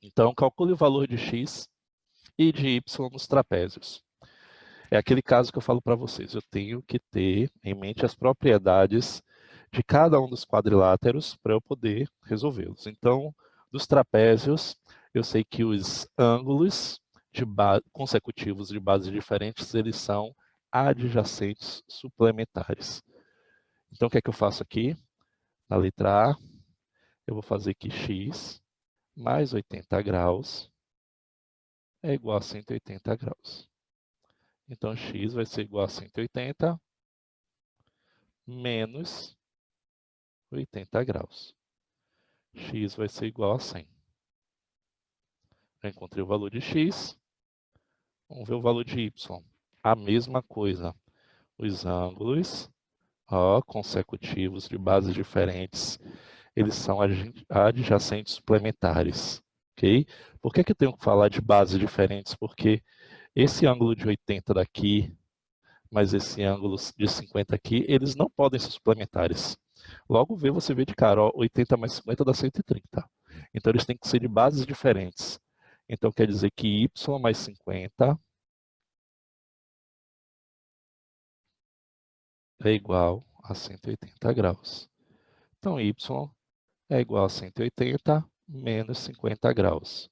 Então, calcule o valor de x e de y nos trapézios. É aquele caso que eu falo para vocês. Eu tenho que ter em mente as propriedades de cada um dos quadriláteros para eu poder resolvê-los. Então, dos trapézios, eu sei que os ângulos consecutivos de bases diferentes, eles são adjacentes suplementares. Então, o que é que eu faço aqui? Na letra A, eu vou fazer que x mais 80 graus é igual a 180 graus. Então, x vai ser igual a 180 menos 80 graus. X vai ser igual a 100. Já encontrei o valor de x. Vamos ver o valor de y. A mesma coisa. Os ângulos consecutivos de bases diferentes, eles são adjacentes suplementares. Ok? Por que eu tenho que falar de bases diferentes? Porque esse ângulo de 80 daqui, mais esse ângulo de 50 aqui, eles não podem ser suplementares. Logo você vê de cara, 80 mais 50 dá 130. Então eles têm que ser de bases diferentes. Então quer dizer que y mais 50 é igual a 180 graus. Então y é igual a 180 menos 50 graus.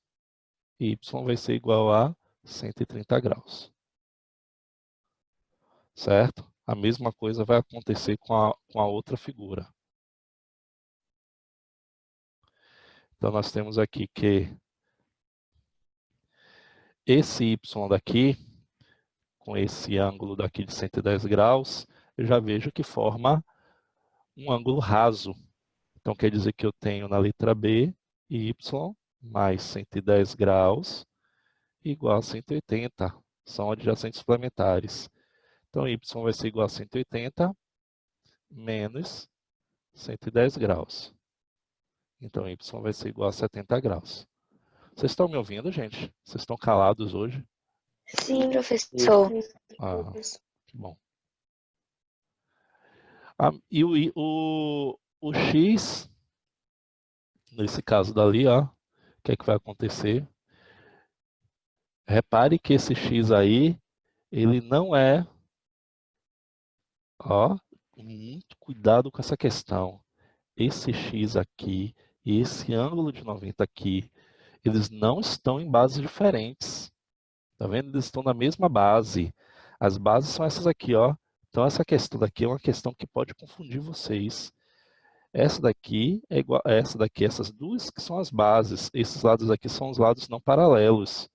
Y vai ser igual a 130 graus. Certo? A mesma coisa vai acontecer com a outra figura. Então nós temos aqui que esse y daqui, com esse ângulo daqui de 110 graus, eu já vejo que forma um ângulo raso. Então quer dizer que eu tenho na letra B, y mais 110 graus igual a 180. São adjacentes suplementares. Então y vai ser igual a 180 menos 110 graus. Então y vai ser igual a 70 graus. Vocês estão me ouvindo, gente? Vocês estão calados hoje? Sim, professor. Ah, que bom. E o x, nesse caso dali, o que é que vai acontecer? Repare que esse x aí, ele não é, muito cuidado com essa questão. Esse x aqui e esse ângulo de 90 aqui, eles não estão em bases diferentes. Tá vendo? Eles estão na mesma base. As bases são essas aqui, Então essa questão daqui é uma questão que pode confundir vocês. Essa daqui é igual a essa daqui, essas duas que são as bases. Esses lados aqui são os lados não paralelos.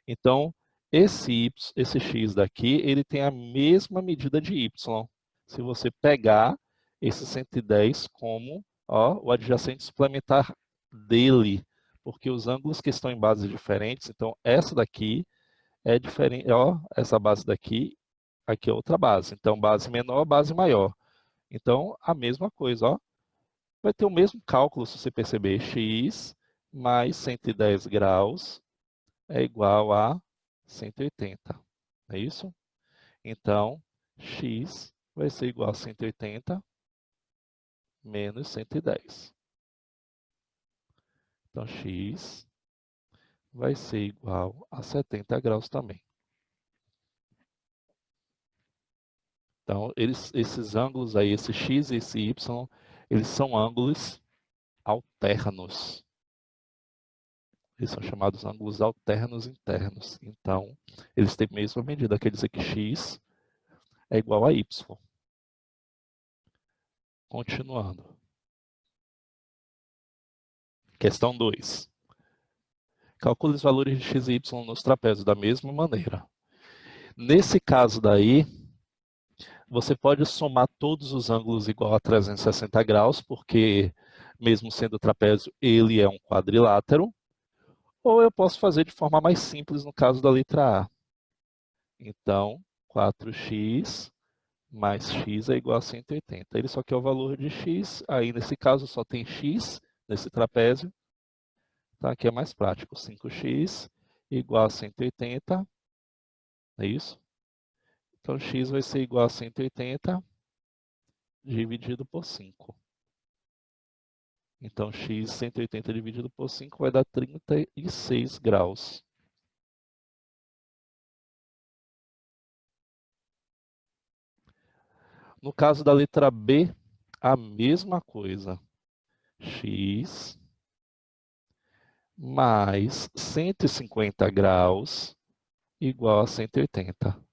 Então, esse x daqui, ele tem a mesma medida de y. Se você pegar esse 110 como o adjacente suplementar dele, porque os ângulos que estão em bases diferentes, então essa daqui é diferente, essa base daqui, aqui é outra base. Então, base menor, base maior. Então, a mesma coisa, vai ter o mesmo cálculo, se você perceber, x mais 110 graus é igual a 180. É isso? Então, x vai ser igual a 180 menos 110. Então, x vai ser igual a 70 graus também. Então, esses ângulos aí, esse x e esse y, eles são ângulos alternos. Eles são chamados ângulos alternos internos. Então, eles têm a mesma medida, quer dizer que x é igual a y. Continuando. Questão 2. Calcule os valores de x e y nos trapézios da mesma maneira. Nesse caso daí, você pode somar todos os ângulos igual a 360 graus, porque mesmo sendo trapézio, ele é um quadrilátero. Ou eu posso fazer de forma mais simples no caso da letra A. Então, 4x mais x é igual a 180. Ele só quer o valor de x, aí nesse caso só tem x nesse trapézio. Então aqui é mais prático, 5x igual a 180, é isso? Então x vai ser igual a 180 dividido por 5. Então, x 180 dividido por 5 vai dar 36 graus. No caso da letra B, a mesma coisa. X mais 150 graus igual a 180.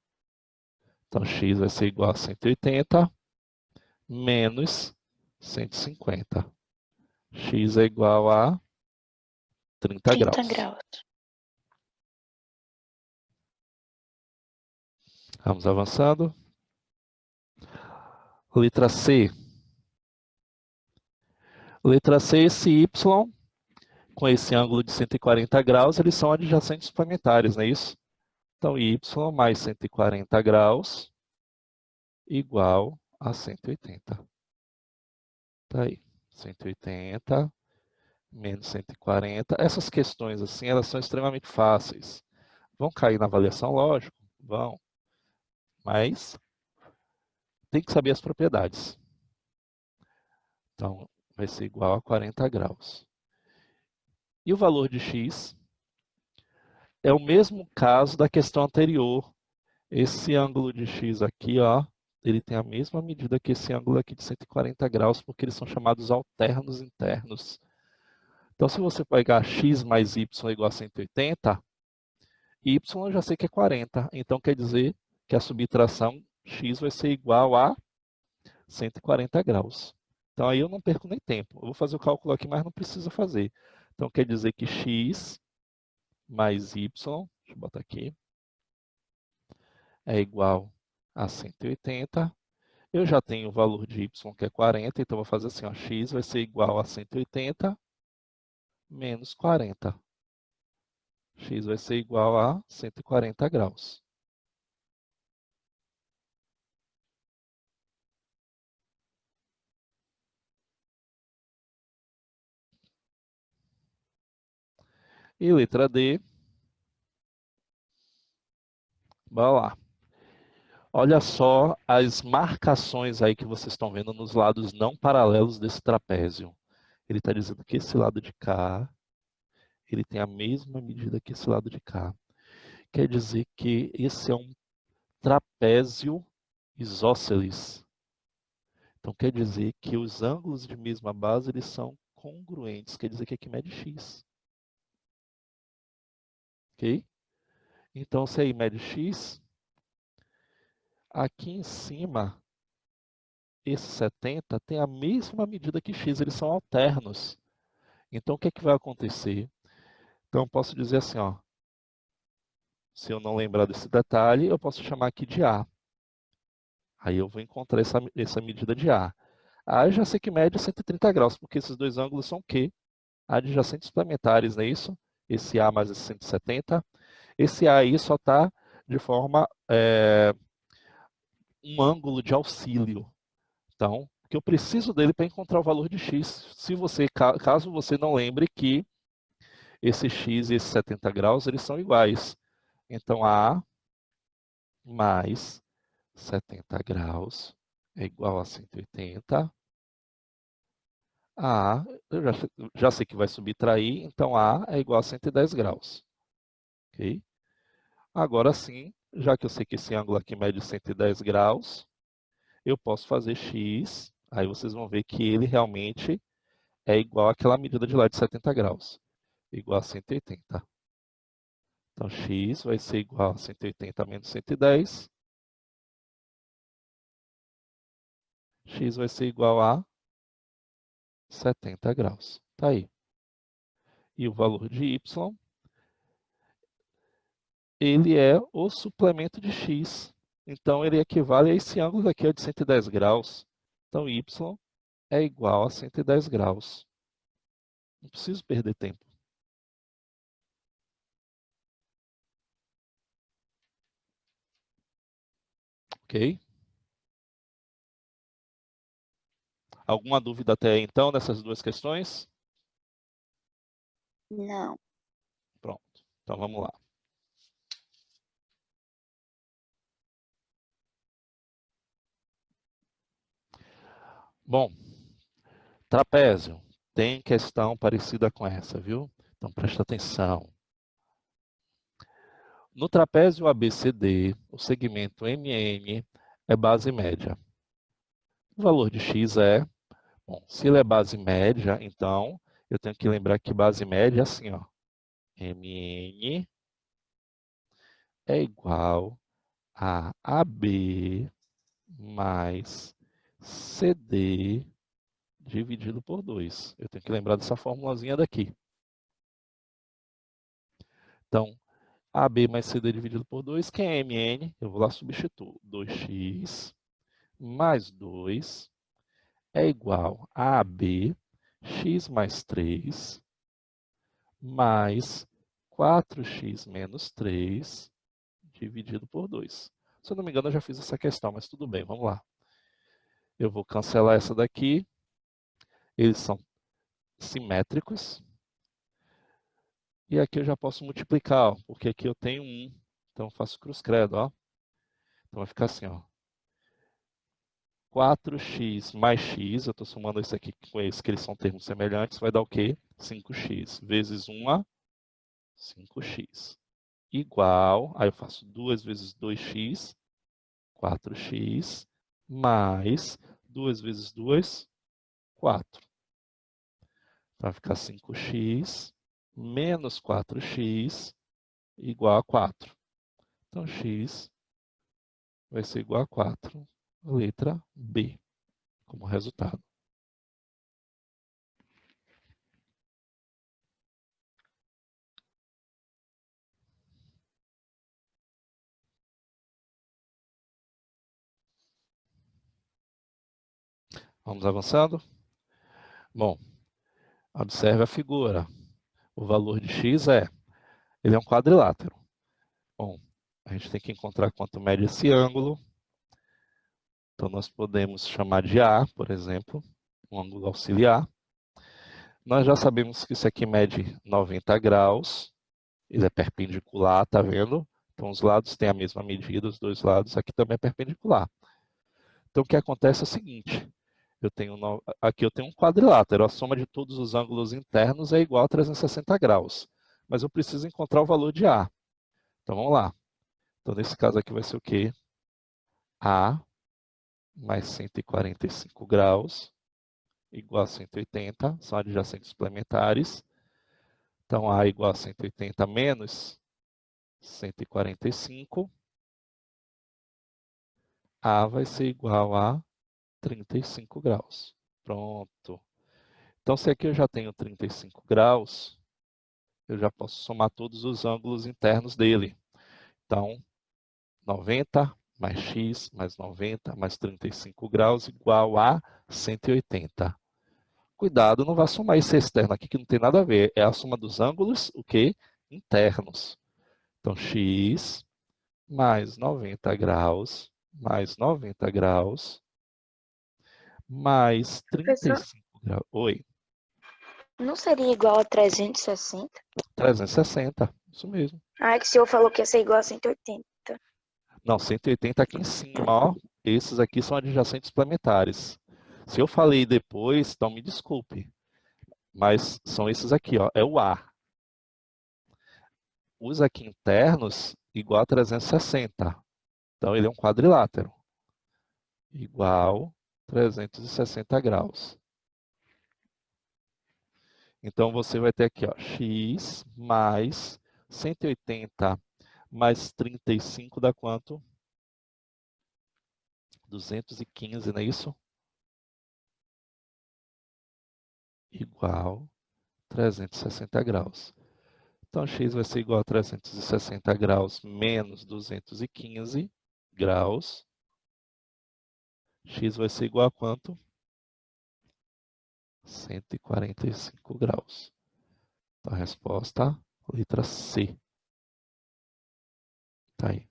Então, x vai ser igual a 180 menos 150. X é igual a 30 30 graus. graus. Vamos avançando. Letra C. Letra C, esse y, com esse ângulo de 140 graus, eles são adjacentes suplementares, não é isso? Então, y mais 140 graus igual a 180. Tá aí, 180 menos 140. Essas questões, assim, elas são extremamente fáceis. Vão cair na avaliação, lógico, vão. Mas tem que saber as propriedades. Então, vai ser igual a 40 graus. E o valor de x é o mesmo caso da questão anterior. Esse ângulo de x aqui, ó, ele tem a mesma medida que esse ângulo aqui de 140 graus, porque eles são chamados alternos internos. Então, se você pegar x mais y igual a 180, y eu já sei que é 40. Então, quer dizer que a subtração x vai ser igual a 140 graus. Então, aí eu não perco nem tempo. Eu vou fazer o cálculo aqui, mas não precisa fazer. Então, quer dizer que x mais y, deixa eu botar aqui, é igual a 180. Eu já tenho o valor de y, que é 40, então vou fazer assim, ó, x vai ser igual a 180 menos 40. X vai ser igual a 140 graus. E letra D, bora lá. Olha só as marcações aí que vocês estão vendo nos lados não paralelos desse trapézio. Ele está dizendo que esse lado de cá, ele tem a mesma medida que esse lado de cá. Quer dizer que esse é um trapézio isósceles. Então quer dizer que os ângulos de mesma base eles são congruentes. Quer dizer que aqui mede x. Ok? Então se aí mede x, aqui em cima, esse 70 tem a mesma medida que x. Eles são alternos. Então o que é que vai acontecer? Então eu posso dizer assim, ó. Se eu não lembrar desse detalhe, eu posso chamar aqui de A. Aí eu vou encontrar essa medida de A. A eu já sei que mede 130 graus, porque esses dois ângulos são o quê? Adjacentes suplementares, não é isso? Esse A mais esse 170. Esse A aí só está de forma um ângulo de auxílio. Então, que eu preciso dele para encontrar o valor de x. Se você, caso você não lembre que esse x e esse 70 graus, eles são iguais. Então, A mais 70 graus é igual a 180. A, eu já sei que vai subtrair, então A é igual a 110 graus. Ok? Agora sim, já que eu sei que esse ângulo aqui mede 110 graus, eu posso fazer x, aí vocês vão ver que ele realmente é igual àquela medida de lá de 70 graus, igual a 180. Então, x vai ser igual a 180 menos 110. X vai ser igual a 70 graus. Tá aí. E o valor de y, ele é o suplemento de x. Então, ele equivale a esse ângulo aqui, ó, de 110 graus. Então, y é igual a 110 graus. Não preciso perder tempo. Ok? Alguma dúvida até aí, então, nessas duas questões? Não. Pronto. Então, vamos lá. Bom, trapézio. Tem questão parecida com essa, viu? Então presta atenção. No trapézio ABCD, o segmento MN é base média. O valor de x é, bom, se ele é base média, então eu tenho que lembrar que base média é assim, ó. MN é igual a AB mais CD dividido por 2. Eu tenho que lembrar dessa formulazinha daqui. Então, AB mais CD dividido por 2, que é MN, eu vou lá substituir. 2x mais 2 é igual a AB, x mais 3, mais 4x menos 3, dividido por 2. Se eu não me engano, eu já fiz essa questão, mas tudo bem, vamos lá. Eu vou cancelar essa daqui. Eles são simétricos. E aqui eu já posso multiplicar, ó, porque aqui eu tenho 1. Então eu faço cruz-credo, ó. Então vai ficar assim, ó. 4x mais x, eu estou somando esse aqui com esse, que eles são termos semelhantes, vai dar o quê? 5x vezes 1 a 5x. Igual, aí eu faço 2 vezes 2x, 4x, mais 2 vezes 2, 4. Então vai ficar 5x menos 4x igual a 4. Então x vai ser igual a 4. Letra B, como resultado. Vamos avançando? Bom, observe a figura. O valor de x ele é um quadrilátero. Bom, a gente tem que encontrar quanto mede esse ângulo. Então, nós podemos chamar de A, por exemplo, um ângulo auxiliar. Nós já sabemos que isso aqui mede 90 graus. Ele é perpendicular, tá vendo? Então, os lados têm a mesma medida, os dois lados. Aqui também é perpendicular. Então, o que acontece é o seguinte. Aqui eu tenho um quadrilátero. A soma de todos os ângulos internos é igual a 360 graus. Mas eu preciso encontrar o valor de A. Então, vamos lá. Então, nesse caso aqui vai ser o quê? A mais 145 graus igual a 180, são adjacentes suplementares. Então, A igual a 180 menos 145. A vai ser igual a 35 graus. Pronto. Então, se aqui eu já tenho 35 graus, eu já posso somar todos os ângulos internos dele. Então, 90 mais x mais 90 mais 35 graus igual a 180. Cuidado, não vá somar esse externo aqui que não tem nada a ver. É a soma dos ângulos, o quê? Internos. Então, x mais 90 graus mais 90 graus mais Professor, 35 graus. Oi, não seria igual a 360? 360. Isso mesmo. Ah, é que o senhor falou que ia ser igual a 180. Não, 180 aqui em cima, ó. Esses aqui são adjacentes suplementares. Se eu falei depois, então me desculpe. Mas são esses aqui, ó. É o A. Os aqui internos, igual a 360. Então, ele é um quadrilátero. Igual 360 graus. Então, você vai ter aqui, ó, x mais 180 mais 35 dá quanto? 215, não é isso? Igual 360 graus. Então, x vai ser igual a 360 graus menos 215 graus. X vai ser igual a quanto? 145 graus. Então, a resposta, letra C. Tá aí.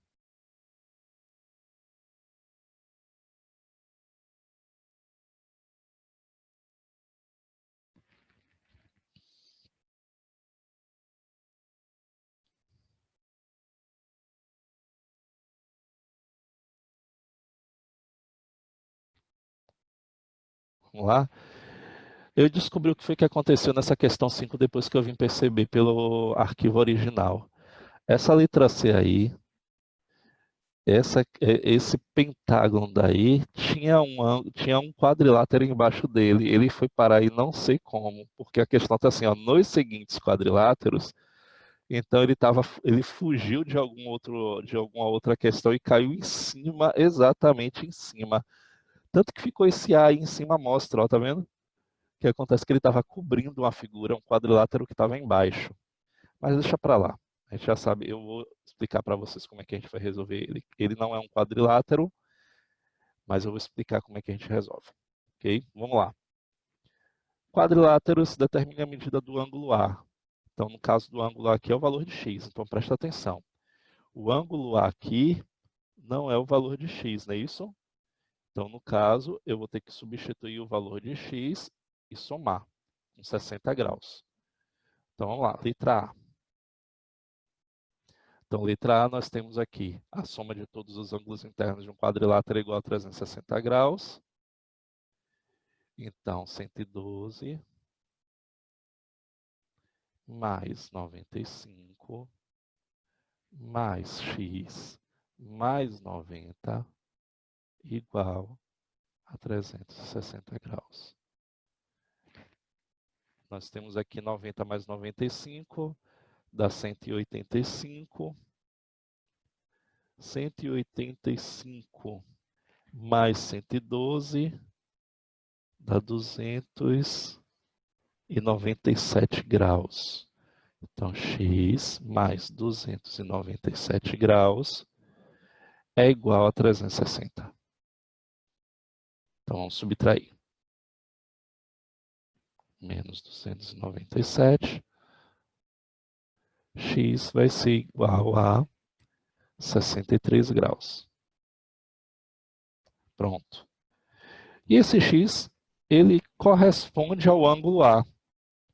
Vamos lá? Eu descobri o que foi que aconteceu nessa questão 5 depois que eu vim perceber pelo arquivo original. Essa letra C aí, esse pentágono daí, tinha um quadrilátero embaixo dele. Ele foi parar aí não sei como, porque a questão está assim, ó, nos seguintes quadriláteros, então ele fugiu de alguma outra questão e caiu em cima, exatamente em cima. Tanto que ficou esse A aí em cima à mostra, ó, tá vendo? O que acontece é que ele estava cobrindo uma figura, um quadrilátero que estava embaixo. Mas deixa para lá. A gente já sabe, eu vou explicar para vocês como é que a gente vai resolver ele. Ele não é um quadrilátero, mas eu vou explicar como é que a gente resolve. Ok? Vamos lá. Quadriláteros determina a medida do ângulo A. Então, no caso do ângulo A aqui é o valor de x, então presta atenção. O ângulo A aqui não é o valor de x, não é isso? Então, no caso, eu vou ter que substituir o valor de x e somar com 60 graus. Então, vamos lá, letra A. Então, letra A, nós temos aqui a soma de todos os ângulos internos de um quadrilátero é igual a 360 graus. Então, 112 mais 95 mais x mais 90 igual a 360 graus. Nós temos aqui 90 mais 95, dá 185. 185 mais 112 dá 297 graus. Então, x mais 297 graus é igual a 360. Então, vamos subtrair. Menos 297. X vai ser igual a 63 graus. Pronto. E esse x, ele corresponde ao ângulo A.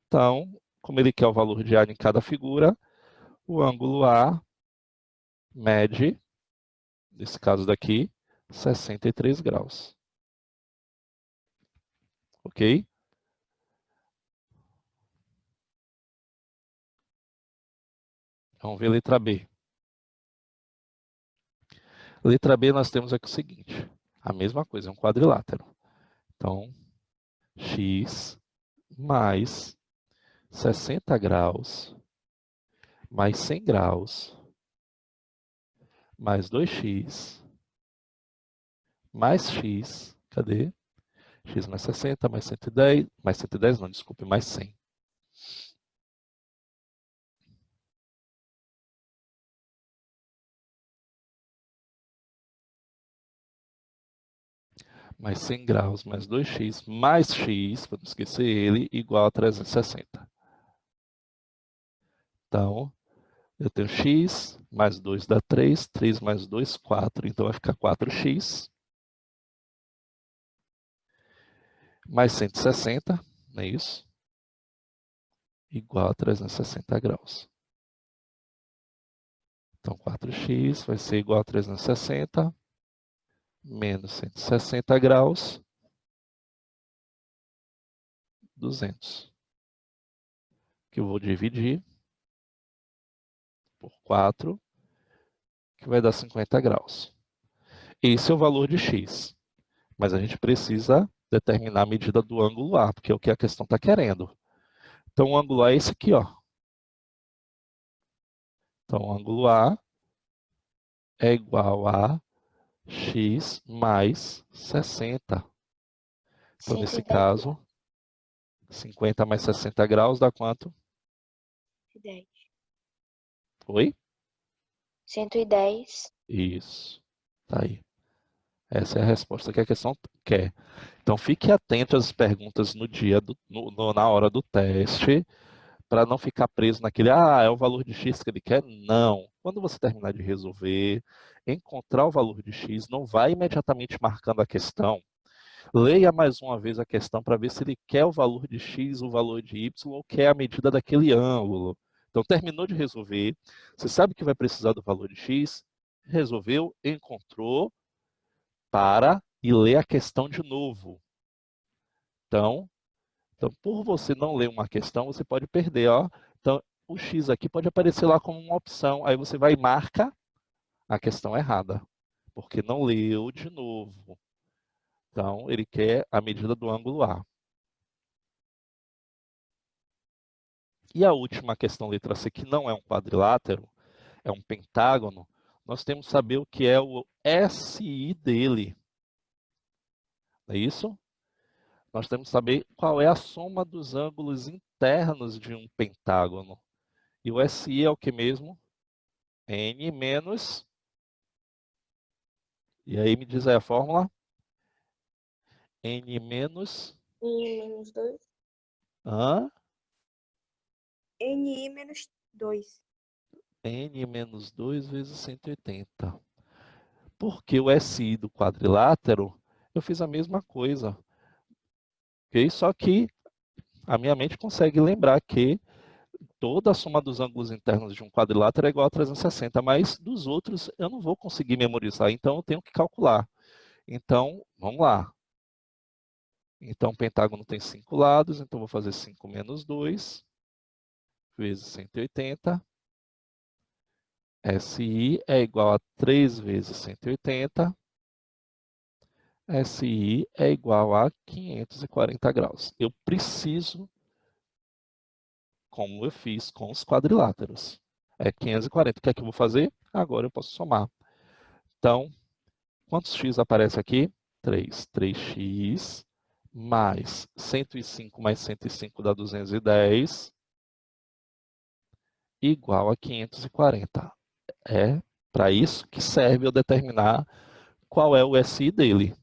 Então, como ele quer o valor de A em cada figura, o ângulo A mede, nesse caso daqui, 63 graus. Ok? Vamos ver a letra B. Letra B, nós temos aqui o seguinte. A mesma coisa, é um quadrilátero. Então, x mais 60 graus mais 100 graus mais 2x mais x, cadê? X mais 60 mais 110 não, desculpe, mais 100. Mais 100 graus mais 2x mais x, para não esquecer ele, igual a 360. Então, eu tenho x mais 2 dá 3, 3 mais 2, 4. Então, vai ficar 4x mais 160, não é isso? Igual a 360 graus. Então, 4x vai ser igual a 360 menos 160 graus, 200. Que eu vou dividir por 4, que vai dar 50 graus. Esse é o valor de x. Mas a gente precisa determinar a medida do ângulo A, porque é o que a questão está querendo. Então, o ângulo A é esse aqui, ó. Então, o ângulo A é igual a x mais 60. Então, nesse 110 caso, 50 mais 60 graus dá quanto? 110. Oi? 110. Isso. Tá aí. Essa é a resposta que a questão quer. Então, fique atento às perguntas no dia na hora do teste, para não ficar preso naquele, é o valor de x que ele quer? Não. Quando você terminar de resolver, encontrar o valor de x, não vai imediatamente marcando a questão. Leia mais uma vez a questão para ver se ele quer o valor de x, o valor de y, ou quer a medida daquele ângulo. Então, terminou de resolver, você sabe que vai precisar do valor de x, resolveu, encontrou, para e lê a questão de novo. Então, Então, por você não ler uma questão, você pode perder, ó. Então, o X aqui pode aparecer lá como uma opção. Aí você vai e marca a questão errada, porque não leu de novo. Então, ele quer a medida do ângulo A. E a última questão, letra C, que não é um quadrilátero, é um pentágono, nós temos que saber o que é o SI dele. Não é isso? Nós temos que saber qual é a soma dos ângulos internos de um pentágono. E o SI é o que mesmo? N menos... E aí me diz aí a fórmula? N menos... N menos 2. Hã? NI menos 2. N menos 2 vezes 180. Porque o SI do quadrilátero, eu fiz a mesma coisa. Okay? Só que a minha mente consegue lembrar que toda a soma dos ângulos internos de um quadrilátero é igual a 360, mas dos outros eu não vou conseguir memorizar, então eu tenho que calcular. Então, vamos lá. Então, o pentágono tem 5 lados, então vou fazer 5 menos 2 vezes 180. SI é igual a 3 vezes 180. SI é igual a 540 graus. Eu preciso, como eu fiz com os quadriláteros, é 540. O que é que eu vou fazer? Agora eu posso somar. Então, quantos x aparece aqui? 3. 3x mais 105 mais 105 dá 210, igual a 540. É para isso que serve eu determinar qual é o SI dele.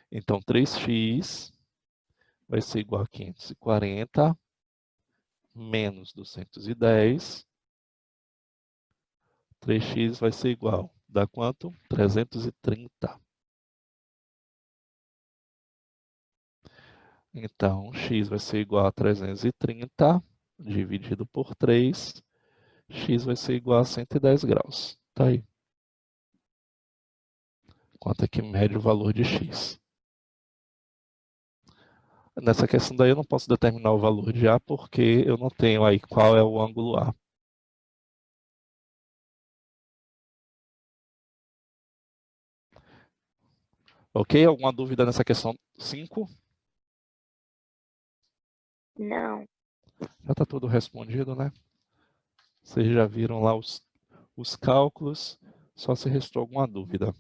Então, 3x vai ser igual a 540 menos 210. 3x vai ser igual. Dá quanto? 330. Então, x vai ser igual a 330 dividido por 3. X vai ser igual a 110 graus. Tá aí. Quanto é que mede o valor de x? Nessa questão daí eu não posso determinar o valor de A porque eu não tenho aí qual é o ângulo A. Ok? Alguma dúvida nessa questão 5? Não. Já está tudo respondido, né? Vocês já viram lá os cálculos, só se restou alguma dúvida.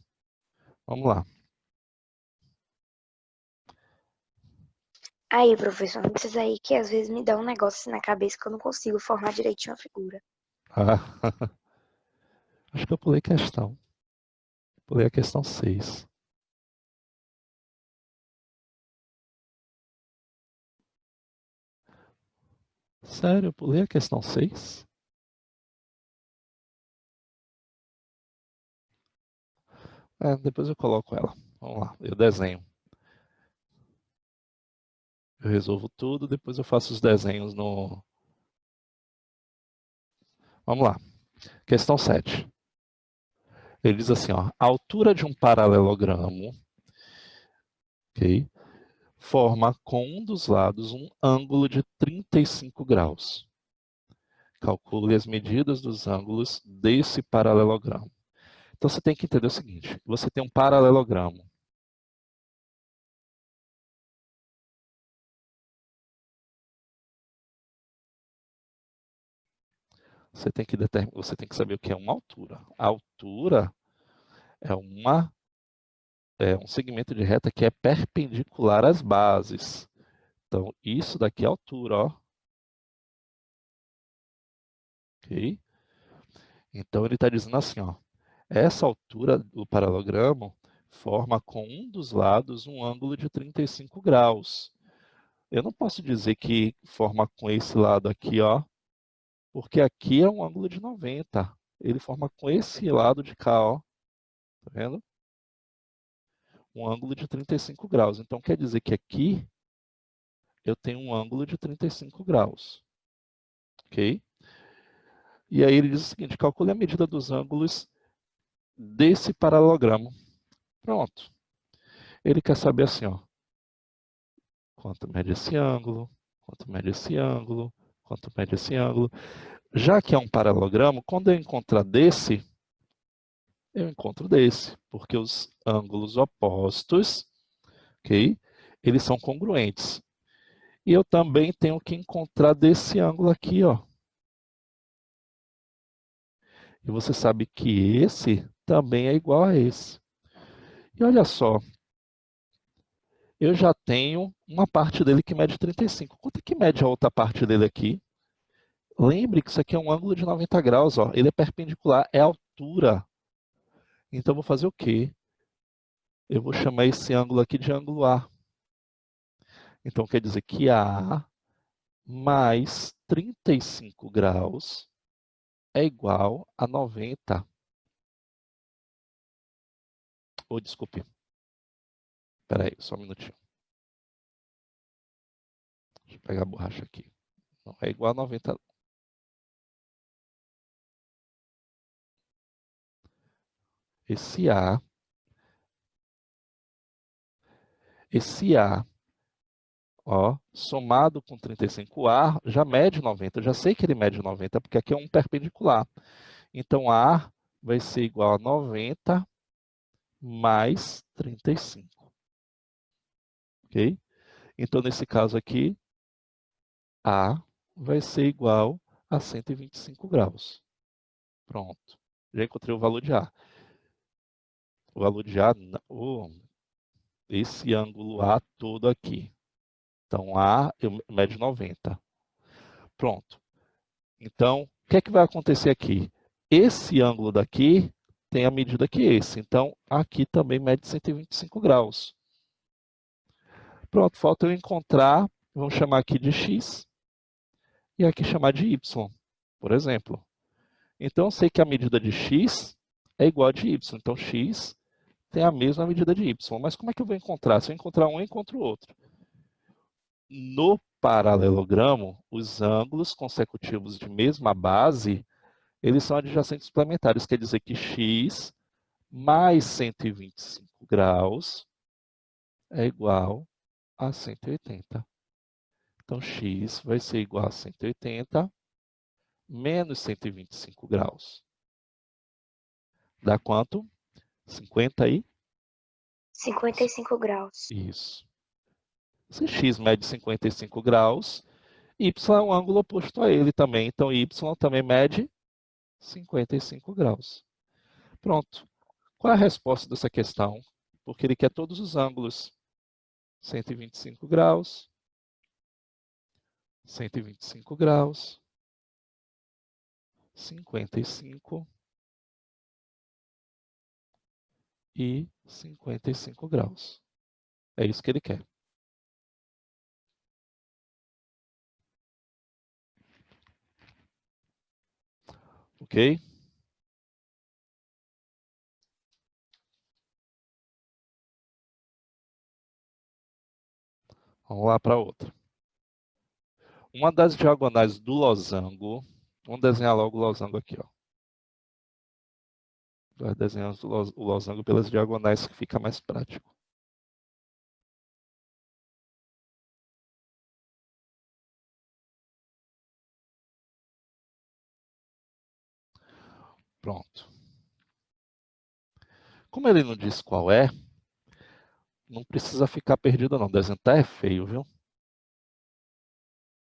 Vamos lá. Aí, professor, não precisa aí que às vezes me dá um negócio assim na cabeça que eu não consigo formar direitinho a figura. Ah, acho que eu pulei questão. Pulei a questão 6. Sério, eu pulei a questão 6? Depois eu coloco ela. Vamos lá, eu desenho. Eu resolvo tudo, depois eu faço os desenhos no... Vamos lá. Questão 7. Ele diz assim, ó, a altura de um paralelogramo, ok, forma com um dos lados um ângulo de 35 graus. Calcule as medidas dos ângulos desse paralelogramo. Então você tem que entender o seguinte, você tem um paralelogramo. Você tem que saber o que é uma altura. A altura é um segmento de reta que é perpendicular às bases. Então, isso daqui é a altura, ó. Ok? Então, ele está dizendo assim, ó. Essa altura do paralelogramo forma com um dos lados um ângulo de 35 graus. Eu não posso dizer que forma com esse lado aqui, ó, porque aqui é um ângulo de 90. Ele forma com esse lado de cá, ó. Tá vendo? Um ângulo de 35 graus. Então, quer dizer que aqui eu tenho um ângulo de 35 graus. Ok? E aí ele diz o seguinte, calcule a medida dos ângulos desse paralelogramo. Pronto. Ele quer saber assim, ó, quanto mede esse ângulo, quanto mede esse ângulo, quanto mede esse ângulo. Já que é um paralelogramo, quando eu encontrar desse, eu encontro desse, porque os ângulos opostos, ok? Eles são congruentes. E eu também tenho que encontrar desse ângulo aqui, ó. E você sabe que esse também é igual a esse. E olha só, eu já tenho uma parte dele que mede 35. Quanto é que mede a outra parte dele aqui? Lembre que isso aqui é um ângulo de 90 graus, ó. Ele é perpendicular, é altura. Então, eu vou fazer o quê? Eu vou chamar esse ângulo aqui de ângulo A. Então, quer dizer que A mais 35 graus é igual a 90. Oh, desculpe. Espera aí, só um minutinho. Deixa eu pegar a borracha aqui. Não é igual a 90. Esse A ó, somado com 35A, já mede 90. Eu já sei que ele mede 90, porque aqui é um perpendicular. Então, A vai ser igual a 90 mais 35. Ok? Então, nesse caso aqui, A vai ser igual a 125 graus. Pronto. Já encontrei o valor de A. O valor de A, esse ângulo A todo aqui. Então, A mede 90. Pronto. Então, o que é que vai acontecer aqui? Esse ângulo daqui tem a medida que esse. Então, aqui também mede 125 graus. Pronto, falta eu encontrar, vamos chamar aqui de x, e aqui chamar de y, por exemplo. Então, eu sei que a medida de x é igual a de y. Então, x tem a mesma medida de y. Mas como é que eu vou encontrar? Se eu encontrar um, eu encontro o outro. No paralelogramo, os ângulos consecutivos de mesma base, eles são adjacentes suplementares. Quer dizer que x mais 125 graus é igual a 180. Então, x vai ser igual a 180 menos 125 graus. Dá quanto? 50 aí? 55 graus. Isso. Se x mede 55 graus, y é um ângulo oposto a ele também. Então, y também mede 55 graus. Pronto. Qual é a resposta dessa questão? Porque ele quer todos os ângulos. 125 graus, 125 graus, 55 e 55 graus. É isso que ele quer. Ok? Vamos lá para outra. Uma das diagonais do losango, vamos desenhar logo o losango aqui, ó. Vai desenhar o losango pelas diagonais que fica mais prático. Pronto. Como ele não diz qual é, não precisa ficar perdido não. Desenhar é feio, viu?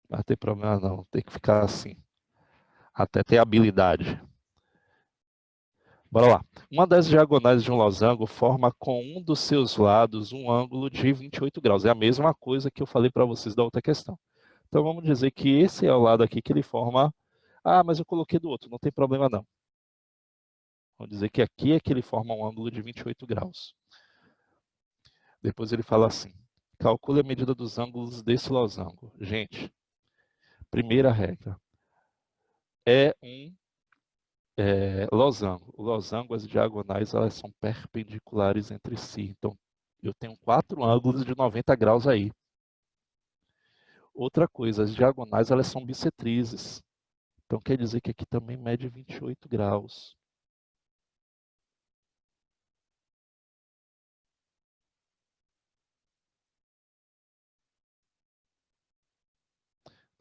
Não tem problema não, tem que ficar assim. Até ter habilidade. Bora lá. Uma das diagonais de um losango forma com um dos seus lados um ângulo de 28 graus. É a mesma coisa que eu falei para vocês da outra questão. Então vamos dizer que esse é o lado aqui que ele forma... Ah, mas eu coloquei do outro, não tem problema não. Vamos dizer que aqui é que ele forma um ângulo de 28 graus. Depois ele fala assim, calcule a medida dos ângulos desse losango. Gente, primeira regra, é um losango. O losango, as diagonais, elas são perpendiculares entre si. Então, eu tenho 4 ângulos de 90 graus aí. Outra coisa, as diagonais, elas são bissetrizes. Então, quer dizer que aqui também mede 28 graus.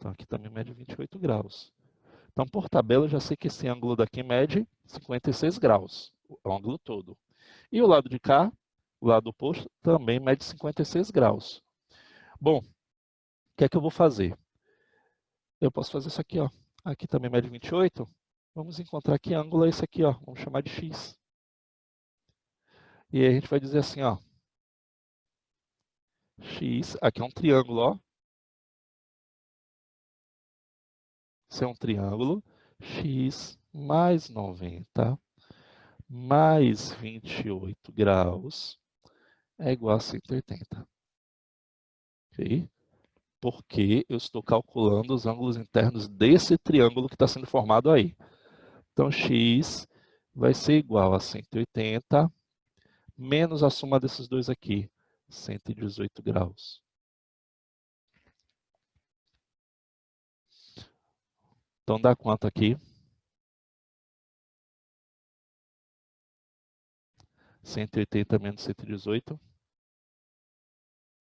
Então, aqui também mede 28 graus. Então, por tabela, eu já sei que esse ângulo daqui mede 56 graus, o ângulo todo. E o lado de cá, o lado oposto, também mede 56 graus. Bom, o que é que eu vou fazer? Eu posso fazer isso aqui, ó. Aqui também mede 28. Vamos encontrar que ângulo é esse aqui, ó. Vamos chamar de x. E aí a gente vai dizer assim, ó. X, aqui é um triângulo, ó. Esse é um triângulo. X mais 90 mais 28 graus é igual a 180. Ok? Porque eu estou calculando os ângulos internos desse triângulo que está sendo formado aí. Então, x vai ser igual a 180 menos a soma desses dois aqui, 118 graus. Então, dá quanto aqui? 180 menos 118.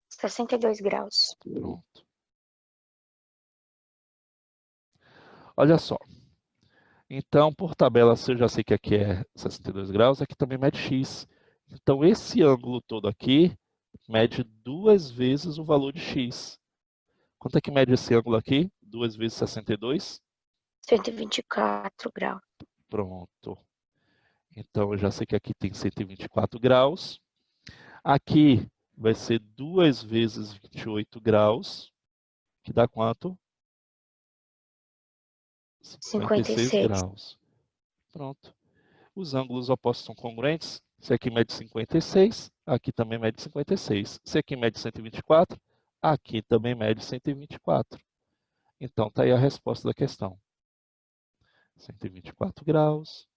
62 graus. Pronto. Olha só. Então, por tabela, se eu já sei que aqui é 62 graus, aqui também mede x. Então, esse ângulo todo aqui mede 2 vezes o valor de x. Quanto é que mede esse ângulo aqui? 2 vezes 62? 124 graus. Pronto. Então, eu já sei que aqui tem 124 graus. Aqui vai ser 2 vezes 28 graus, que dá quanto? 56 56. graus. Pronto. Os ângulos opostos são congruentes. Se aqui mede 56, aqui também mede 56. Se aqui mede 124, aqui também mede 124. Então, está aí a resposta da questão. 124 graus,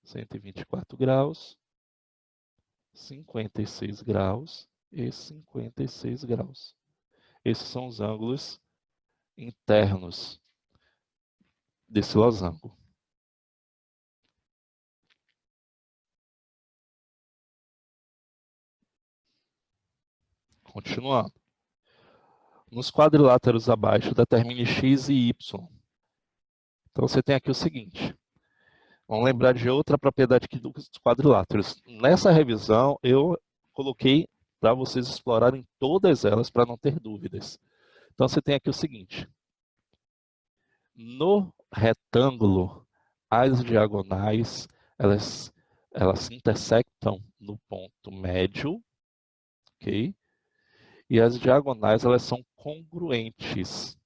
124 graus, 56 graus e 56 graus. Esses são os ângulos internos desse losango. Continuando. Nos quadriláteros abaixo, determine x e y. Então, você tem aqui o seguinte. Vamos lembrar de outra propriedade aqui dos quadriláteros. Nessa revisão, eu coloquei para vocês explorarem todas elas para não ter dúvidas. Então, você tem aqui o seguinte. No retângulo, as diagonais, elas se intersectam no ponto médio, ok? E as diagonais, elas são congruentes.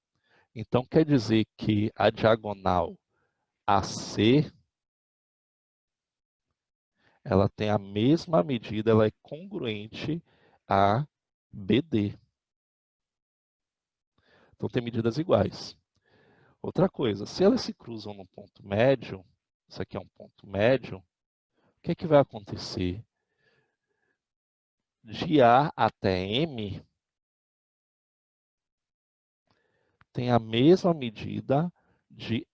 Então, quer dizer que a diagonal AC, ela tem a mesma medida, ela é congruente a BD. Então, tem medidas iguais. Outra coisa, se elas se cruzam no ponto médio, isso aqui é um ponto médio, o que é que vai acontecer? De A até M, tem a mesma medida de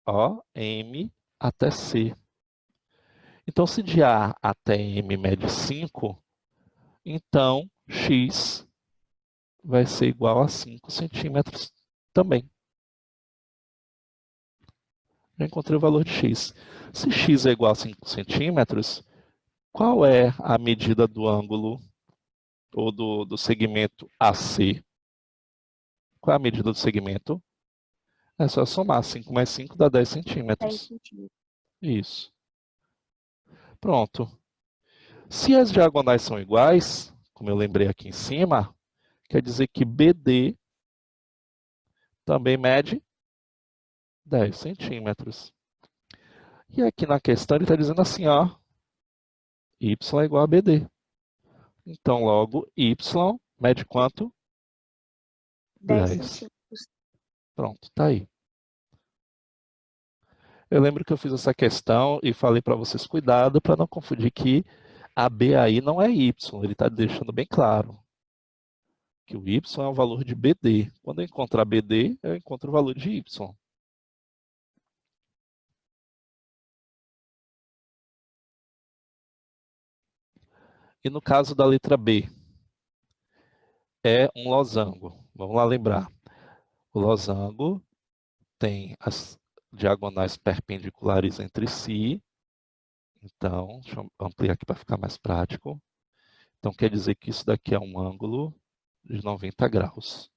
OM até C. Então, se de A até M mede 5, então x vai ser igual a 5 centímetros também. Já encontrei o valor de x. Se x é igual a 5 centímetros, qual é a medida do ângulo ou do segmento AC? Qual é a medida do segmento? É só somar. 5 mais 5 dá 10 10 centímetros. centímetros. Isso. Pronto. Se as diagonais são iguais, como eu lembrei aqui em cima, quer dizer que BD também mede 10 centímetros. E aqui na questão ele está dizendo assim, ó, y é igual a BD. Então, logo, y mede quanto? 10 10. centímetros. Pronto, está aí. Eu lembro que eu fiz essa questão e falei para vocês, cuidado para não confundir que a B aí não é y. Ele está deixando bem claro que o y é o valor de BD. Quando eu encontrar BD, eu encontro o valor de y. E no caso da letra B, é um losango. Vamos lá lembrar. O losango tem as diagonais perpendiculares entre si. Então, deixa eu ampliar aqui para ficar mais prático. Então, quer dizer que isso daqui é um ângulo de 90 graus.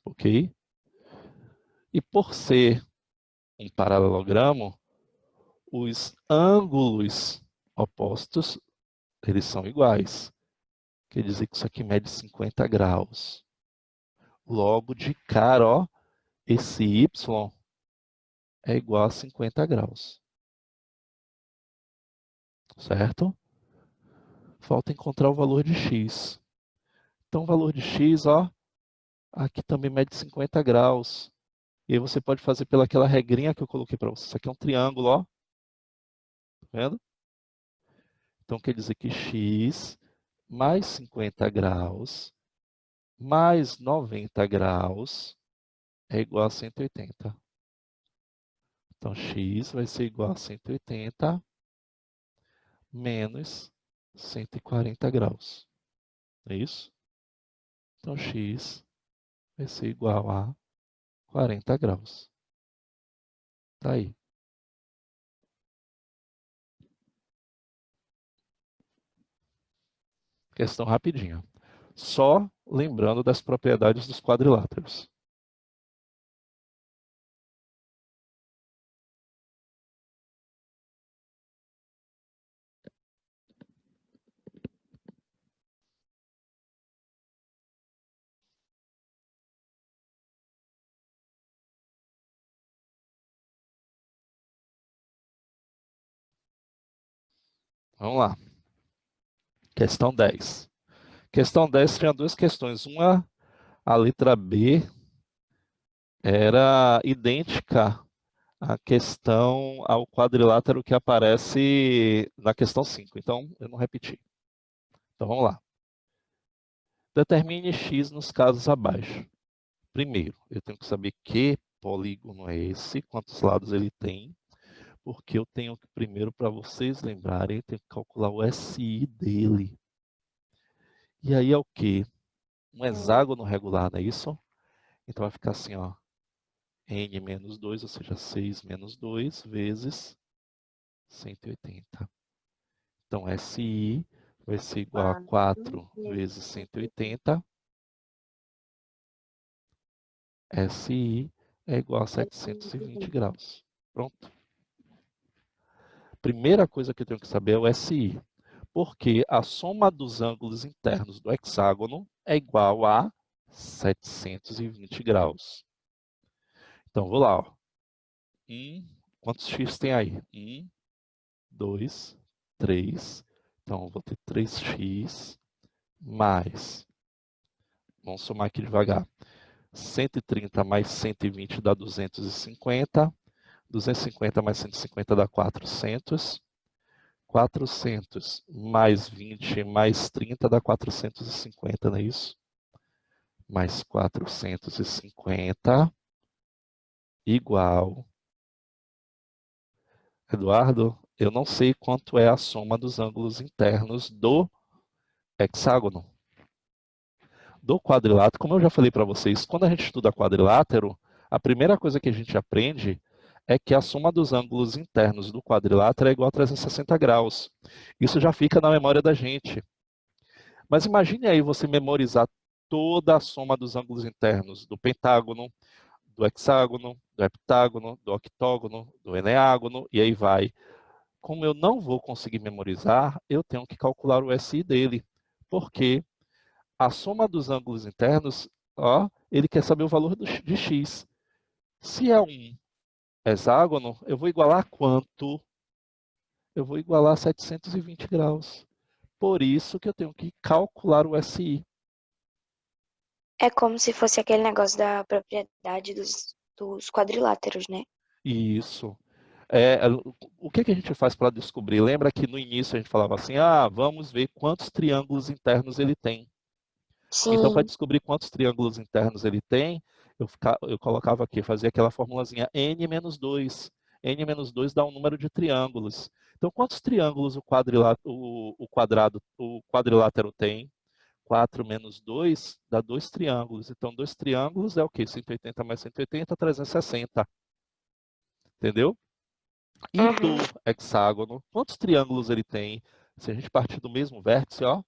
Ok? E por ser um paralelogramo, os ângulos opostos, eles são iguais. Quer dizer que isso aqui mede 50 graus. Logo, de cara, ó, esse y é igual a 50 graus. Certo? Falta encontrar o valor de x. Então, o valor de x, ó, aqui também mede 50 graus. E aí você pode fazer pelaquela regrinha que eu coloquei para você. Isso aqui é um triângulo, ó. Tá vendo? Então, quer dizer que x mais 50 graus mais 90 graus é igual a 180. Então, x vai ser igual a 180 menos 140 graus. É isso? Então, x vai ser igual a 40 graus. Tá aí. Questão rapidinha. Só lembrando das propriedades dos quadriláteros. Vamos lá. Questão 10. Questão 10 tinha duas questões. Uma, a letra B era idêntica à questão ao quadrilátero que aparece na questão 5. Então, eu não repeti. Então, vamos lá. Determine x nos casos abaixo. Primeiro, eu tenho que saber que polígono é esse, quantos lados ele tem, porque eu tenho que, primeiro, para vocês lembrarem, eu tenho que calcular o SI dele. E aí é o quê? Um hexágono regular, não é isso? Então vai ficar assim, ó. N menos 2, ou seja, 6 menos 2 vezes 180. Então, SI vai ser igual a 4 vezes 180. SI é igual a 720 graus. Pronto. Primeira coisa que eu tenho que saber é o SI. Porque a soma dos ângulos internos do hexágono é igual a 720 graus. Então, vou lá. Ó. Quantos x tem aí? 1, 2, 3. Então, vou ter 3x mais, vamos somar aqui devagar, 130 mais 120 dá 250. 250 mais 150 dá 400. 400 mais 20 mais 30 dá 450, não é isso? Mais 450 igual. Eduardo, eu não sei quanto é a soma dos ângulos internos do hexágono. Do quadrilátero, como eu já falei para vocês, quando a gente estuda quadrilátero, a primeira coisa que a gente aprende é que a soma dos ângulos internos do quadrilátero é igual a 360 graus. Isso já fica na memória da gente. Mas imagine aí você memorizar toda a soma dos ângulos internos do pentágono, do hexágono, do heptágono, do octógono, do eneágono, e aí vai. Como eu não vou conseguir memorizar, eu tenho que calcular o SI dele. Porque a soma dos ângulos internos, ó, ele quer saber o valor de x. Se é um hexágono, eu vou igualar quanto? Eu vou igualar 720 graus. Por isso que eu tenho que calcular o SI. É como se fosse aquele negócio da propriedade dos quadriláteros, né? Isso. O que a gente faz para descobrir? Lembra que no início a gente falava assim, vamos ver quantos triângulos internos ele tem. Então, para Sim. descobrir quantos triângulos internos ele tem, eu colocava aqui, fazia aquela formulazinha n menos 2. N menos 2 dá um número de triângulos. Então, quantos triângulos o quadrilátero tem? 4 menos 2 dá 2 triângulos. Então, 2 triângulos é o quê? 180 mais 180, 360. Entendeu? E do hexágono, quantos triângulos ele tem? Se a gente partir do mesmo vértice, ó.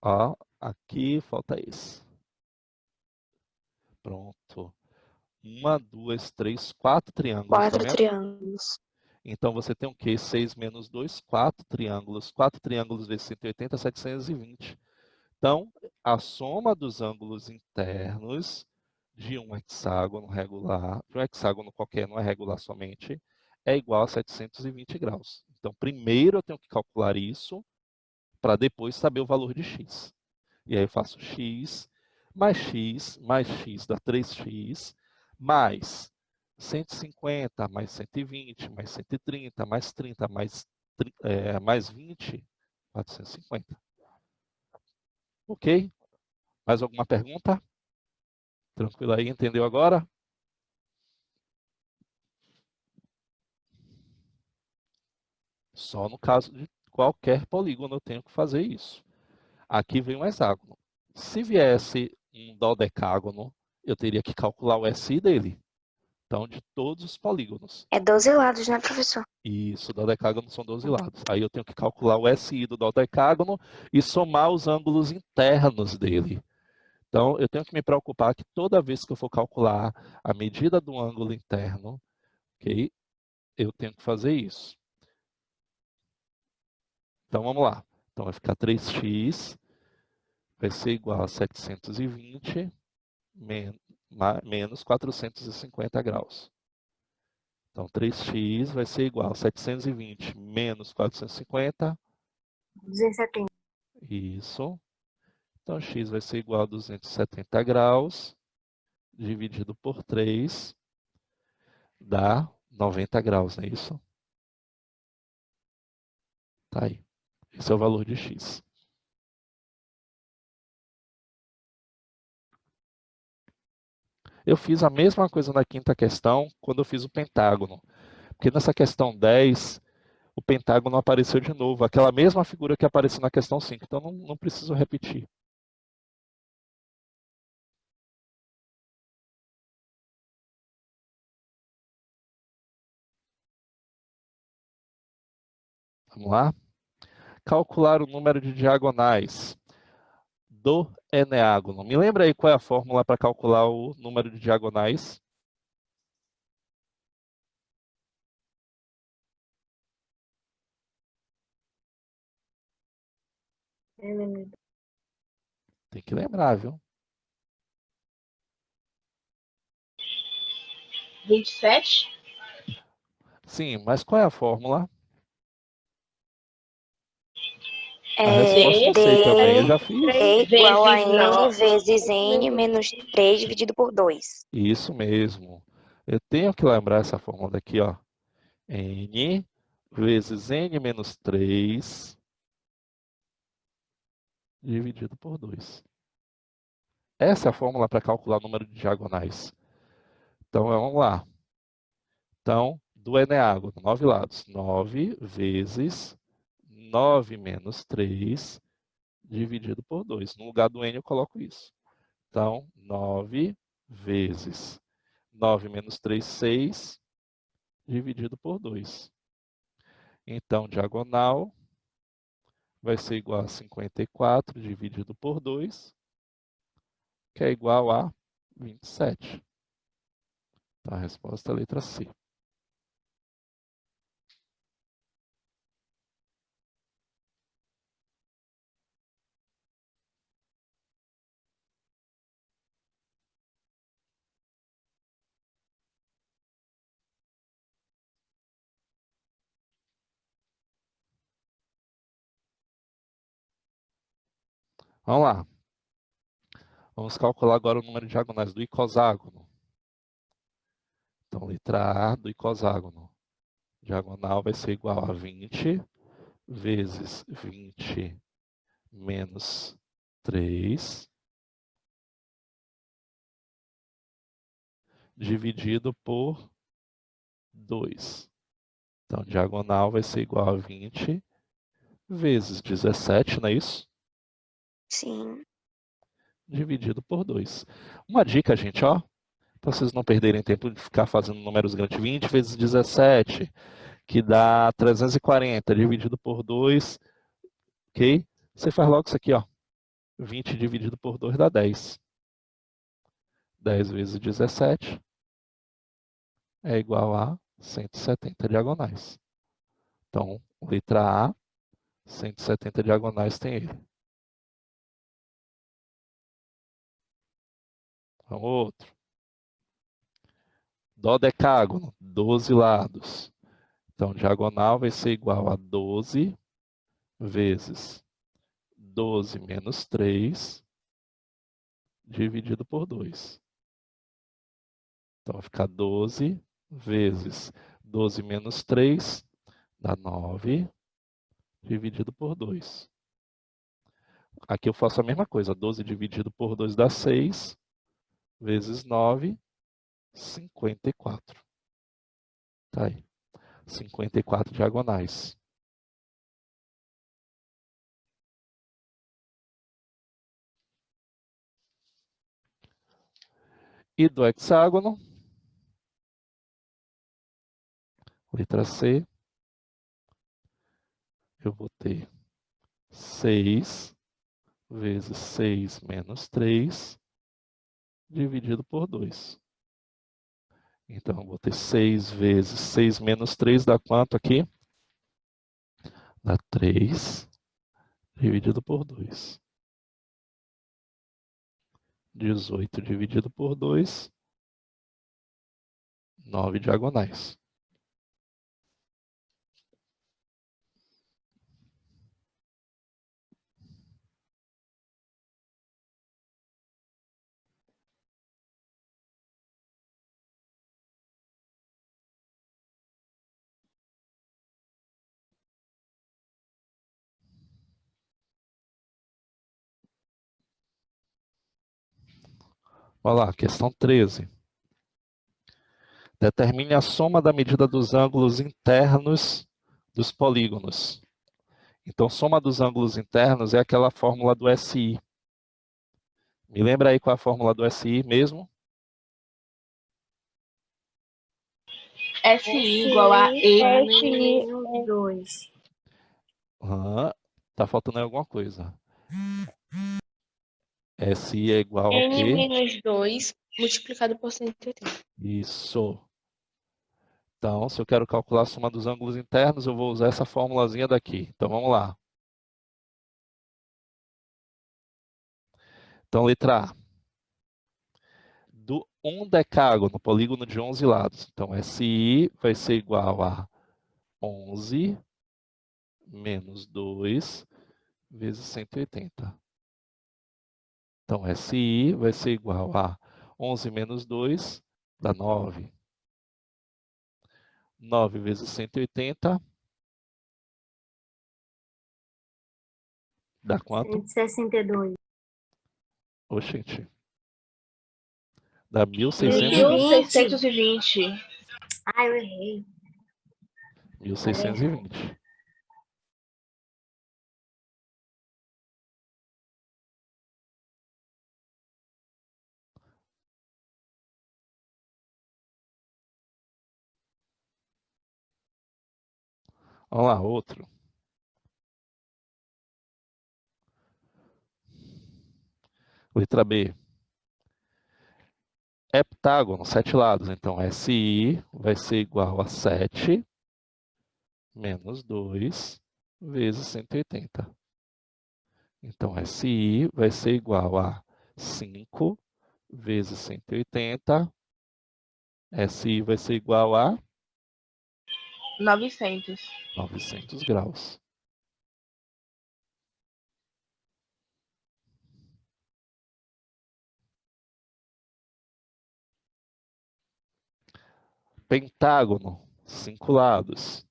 Ó, aqui falta esse. Pronto. 1, 2, 3, 4 triângulos, tá 4 vendo? triângulos. Então, você tem o quê? 6 menos 2, 4 triângulos. 4 triângulos vezes 180, 720. Então, a soma dos ângulos internos de um hexágono regular, de um hexágono qualquer, não é regular somente, é igual a 720 graus. Então, primeiro eu tenho que calcular isso, para depois saber o valor de x. E aí eu faço x mais x dá 3x, mais 150, mais 120, mais 130, mais 30, mais 20, 450. Ok? Mais alguma pergunta? Tranquilo aí, entendeu agora? Só no caso de qualquer polígono eu tenho que fazer isso. Aqui vem um hexágono. Se viesse um dodecágono, eu teria que calcular o SI dele. Então, de todos os polígonos. É 12 lados, né, professor? Isso, dodecágono são 12 lados. Aí eu tenho que calcular o SI do dodecágono e somar os ângulos internos dele. Então, eu tenho que me preocupar que toda vez que eu for calcular a medida do ângulo interno, ok? Eu tenho que fazer isso. Então, vamos lá. Então, vai ficar 3x, vai ser igual a 720 menos 450 graus. Então, 3x vai ser igual a 720 menos 450. 270. Isso. Então, x vai ser igual a 270 graus, dividido por 3, dá 90 graus, não é isso? Tá aí. Esse é o valor de x. Eu fiz a mesma coisa na quinta questão, quando eu fiz o pentágono. Porque nessa questão 10, o pentágono apareceu de novo. Aquela mesma figura que apareceu na questão 5. Então, não preciso repetir. Vamos lá? Calcular o número de diagonais do eneágono. Me lembra aí qual é a fórmula para calcular o número de diagonais? Tem que lembrar, viu? 27. Sim, mas qual é a fórmula? A É resposta eu sei também, eu já fiz. D igual a Vezes N não. vezes N menos 3 dividido por 2. Isso mesmo. Eu tenho que lembrar essa fórmula daqui, ó. N vezes N menos 3 dividido por 2. Essa é a fórmula para calcular o número de diagonais. Então, vamos lá. Então, do eneágono, 9 lados. 9 vezes 9 menos 3 dividido por 2. No lugar do N eu coloco isso. Então, 9 vezes 9 menos 3, 6, dividido por 2. Então, diagonal vai ser igual a 54 dividido por 2, que é igual a 27. Então, a resposta é a letra C. Vamos lá. Vamos calcular agora o número de diagonais do icoságono. Então, letra A do icoságono. Diagonal vai ser igual a 20 vezes 20 menos 3, dividido por 2. Então, diagonal vai ser igual a 20 vezes 17, não é isso? Sim. Dividido por 2. Uma dica, gente, ó. Para vocês não perderem tempo de ficar fazendo números grandes. 20 vezes 17, que dá 340, dividido por 2, ok? Você faz logo isso aqui, ó. 20 dividido por 2 dá 10. 10 vezes 17 é igual a 170 diagonais. Então, letra A, 170 diagonais tem ele. Vamos outro. Dodecágono, 12 lados. Então, diagonal vai ser igual a 12 vezes 12 menos 3 dividido por 2. Então, vai ficar 12 vezes 12 menos 3 dá 9 dividido por 2. Aqui eu faço a mesma coisa. 12 dividido por 2 dá 6 vezes 9, 54. Tá aí. 54 diagonais. E do hexágono, letra C, eu vou ter 6 vezes 6 menos 3 dividido por 2. Então, eu vou ter 6 vezes 6 menos 3 dá quanto aqui? Dá 3 dividido por 2. 18 dividido por 2, 9 diagonais. Olha lá, questão 13. Determine a soma da medida dos ângulos internos dos polígonos. Então, soma dos ângulos internos é aquela fórmula do SI. Me lembra aí qual é a fórmula do SI mesmo? FI igual a E menos 2. Tá faltando aí alguma coisa. SI é igual ao N quê? menos 2 multiplicado por 180. Isso. Então, se eu quero calcular a soma dos ângulos internos, eu vou usar essa formulazinha daqui. Então, vamos lá. Então, letra A. Do um decágono, polígono de 11 lados. Então, SI vai ser igual a 11 menos 2 vezes 180. Então, SI vai ser igual a 11 menos 2 dá 9. 9 vezes 180 dá quanto? 162. Oxente. Dá 1620. 1620. Ah, eu errei. 1620. Vamos lá, outro. Letra B. Heptágono, 7 lados. Então, SI vai ser igual a 7 menos 2 vezes 180. Então, SI vai ser igual a 5 vezes 180. SI vai ser igual a 900. 900 graus. Pentágono, 5 lados.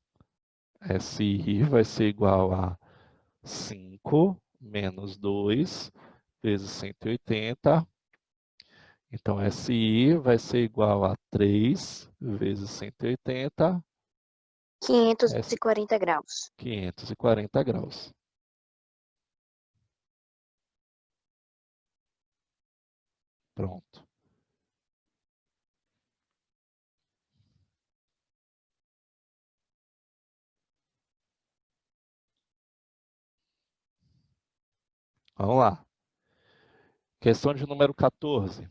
SI vai ser igual a 5 menos 2 vezes 180. Então, SI vai ser igual a 3 vezes 180. 540 graus. 540 graus. Pronto. Vamos lá. Questão de número 14.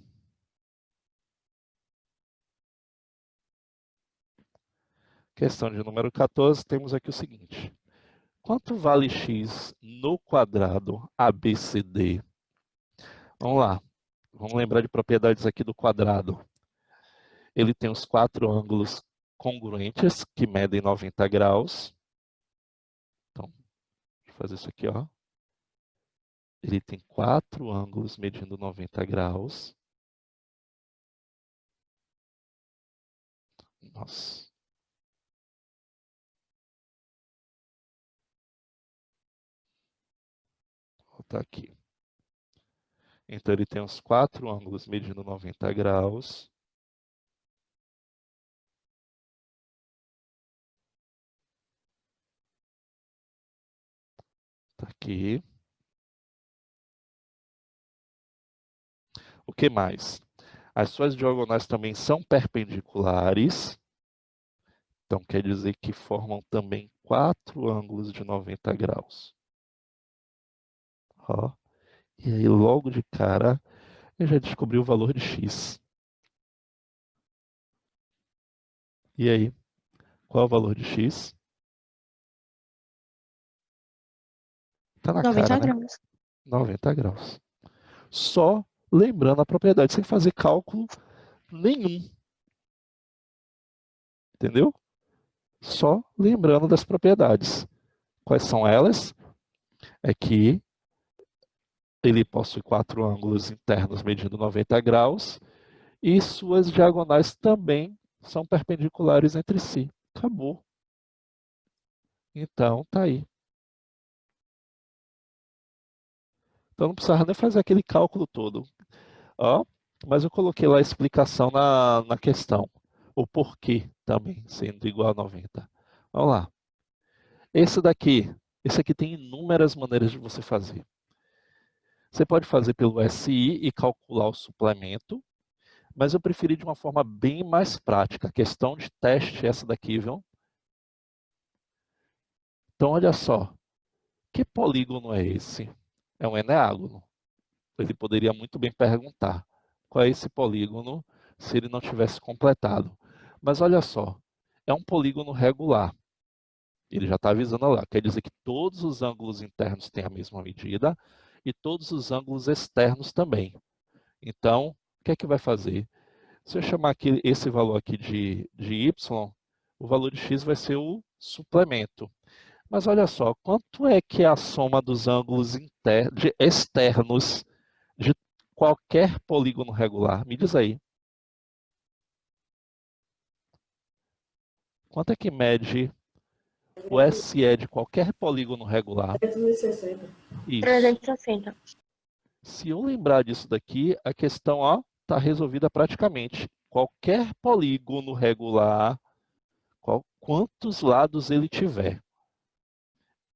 Questão de número 14, temos aqui o seguinte. Quanto vale x no quadrado ABCD? Vamos lá. Vamos lembrar de propriedades aqui do quadrado. Ele tem os 4 ângulos congruentes, que medem 90 graus. Então, deixa eu fazer isso aqui, ó. Ele tem 4 ângulos medindo 90 graus. Nossa. Vou voltar aqui. Então, ele tem os 4 ângulos medindo 90 graus. Tá aqui. O que mais? As suas diagonais também são perpendiculares. Então, quer dizer que formam também 4 ângulos de 90 graus. Ó. E aí, logo de cara, eu já descobri o valor de x. E aí, qual é o valor de x? Tá na 90 cara, né? graus. 90 graus. Só lembrando a propriedade, sem fazer cálculo nenhum. Entendeu? Só lembrando das propriedades. Quais são elas? É que ele possui 4 ângulos internos medindo 90 graus e suas diagonais também são perpendiculares entre si. Acabou. Então, tá aí. Então não precisava nem fazer aquele cálculo todo. Ó, mas eu coloquei lá a explicação na questão. O porquê também sendo igual a 90. Vamos lá. Esse aqui tem inúmeras maneiras de você fazer. Você pode fazer pelo SI e calcular o suplemento, mas eu preferi de uma forma bem mais prática. Questão de teste essa daqui, viu? Então, olha só. Que polígono é esse? É um eneágono. Ele poderia muito bem perguntar qual é esse polígono se ele não tivesse completado. Mas olha só, é um polígono regular. Ele já está avisando lá. Quer dizer que todos os ângulos internos têm a mesma medida e todos os ângulos externos também. Então, o que é que vai fazer? Se eu chamar aqui, esse valor aqui de y, o valor de x vai ser o suplemento. Mas olha só, quanto é que é a soma dos ângulos externos de qualquer polígono regular? Me diz aí. Quanto é que mede o SE de qualquer polígono regular? 360. Isso. 360. Se eu lembrar disso daqui, a questão está resolvida praticamente. Qualquer polígono regular, quantos lados ele tiver,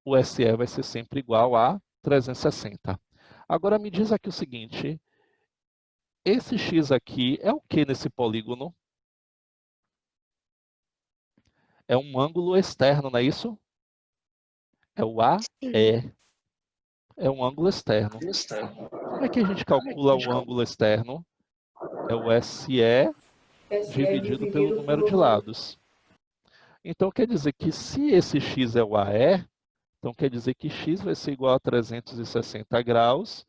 o SE vai ser sempre igual a 360. Agora me diz aqui o seguinte, esse x aqui é o que nesse polígono? É um ângulo externo, não é isso? É o AE. Sim. É um ângulo externo. Como é que a gente calcula o ângulo externo? É o SE dividido pelo número de lados. Então quer dizer que se esse x é o AE, então quer dizer que x vai ser igual a 360 graus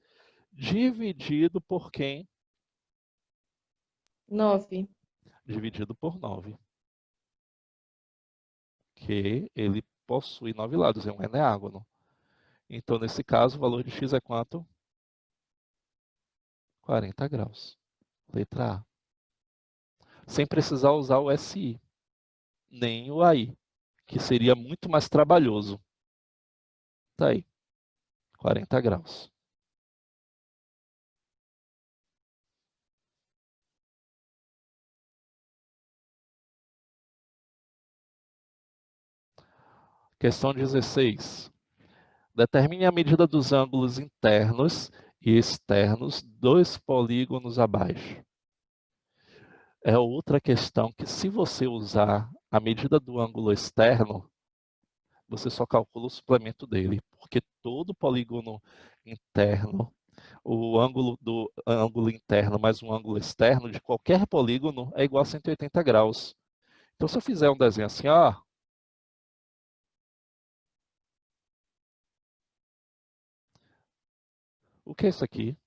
dividido por quem? 9. Dividido por 9. Que ele possui 9 lados, é um eneágono. Então, nesse caso, o valor de x é quanto? 40 graus. Letra A. Sem precisar usar o SI, nem o AI, que seria muito mais trabalhoso. Tá aí, 40 graus. Questão 16. Determine a medida dos ângulos internos e externos dos polígonos abaixo. É outra questão que, se você usar a medida do ângulo externo, você só calcula o suplemento dele, porque todo polígono interno, o ângulo do ângulo interno mais um ângulo externo de qualquer polígono é igual a 180 graus. Então, se eu fizer um desenho assim, ó, o que é isso aqui?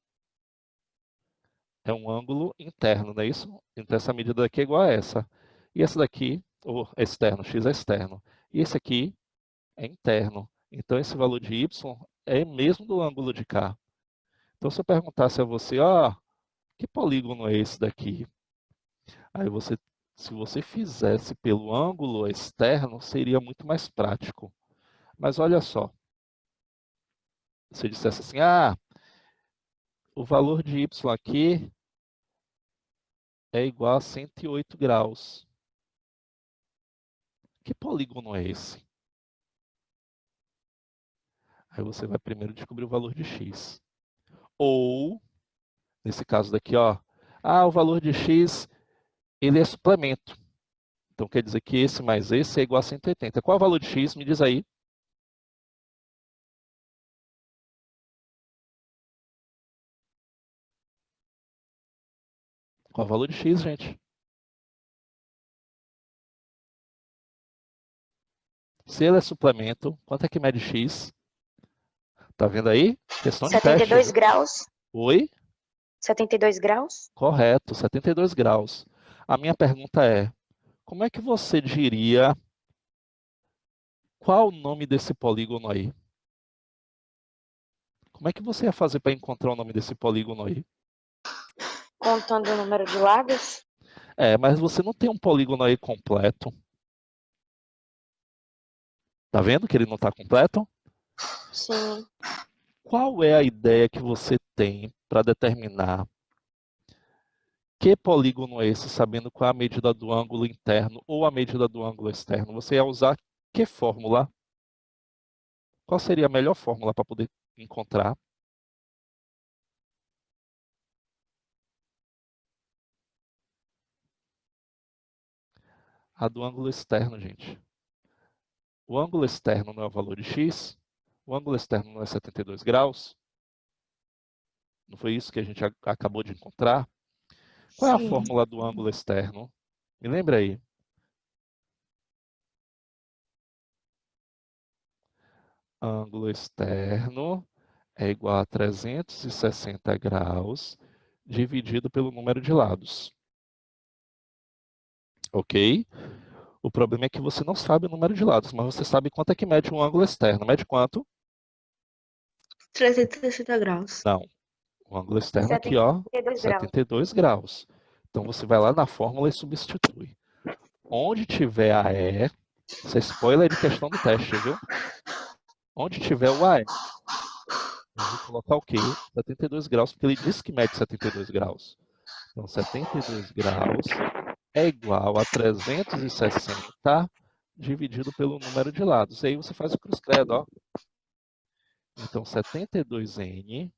É um ângulo interno, não é isso? Então, essa medida daqui é igual a essa. E essa daqui, o externo, x é externo. E esse aqui é interno. Então, esse valor de y é mesmo do ângulo de cá. Então, se eu perguntasse a você, ó, que polígono é esse daqui? Aí você, se você fizesse pelo ângulo externo, seria muito mais prático. Mas olha só, se eu dissesse assim, ah, o valor de y aqui é igual a 108 graus. Que polígono é esse? Aí você vai primeiro descobrir o valor de x. Ou, nesse caso daqui, ó, o valor de x, ele é suplemento. Então quer dizer que esse mais esse é igual a 180. Qual é o valor de x? Me diz aí. Qual é o valor de x, gente? Se ele é suplemento, quanto é que mede x? Tá vendo aí? Questão de teste. 72 graus. Oi? 72 graus? Correto, 72 graus. A minha pergunta é, como é que você diria qual o nome desse polígono aí? Como é que você ia fazer para encontrar o nome desse polígono aí? Contando o número de lados? Mas você não tem um polígono aí completo. Tá vendo que ele não está completo? Sim. Qual é a ideia que você tem para determinar que polígono é esse, sabendo qual é a medida do ângulo interno ou a medida do ângulo externo? Você ia usar que fórmula? Qual seria a melhor fórmula para poder encontrar? A do ângulo externo, gente. O ângulo externo não é o valor de x? O ângulo externo não é 72 graus? Não foi isso que a gente acabou de encontrar? Qual é a Sim. fórmula do ângulo externo? Me lembra aí. Ângulo externo é igual a 360 graus dividido pelo número de lados. Ok? O problema é que você não sabe o número de lados, mas você sabe quanto é que mede um ângulo externo. Mede quanto? 360 graus. Não. O ângulo externo aqui, ó, 72 graus. 72 graus. Então você vai lá na fórmula e substitui. Onde tiver a E, isso é spoiler de questão do teste, viu? Onde tiver o AE, eu vou colocar o quê? 72 graus, porque ele disse que mede 72 graus. Então, 72 graus é igual a 360 dividido pelo número de lados. E aí você faz o cruzcredo, ó. Então, 72N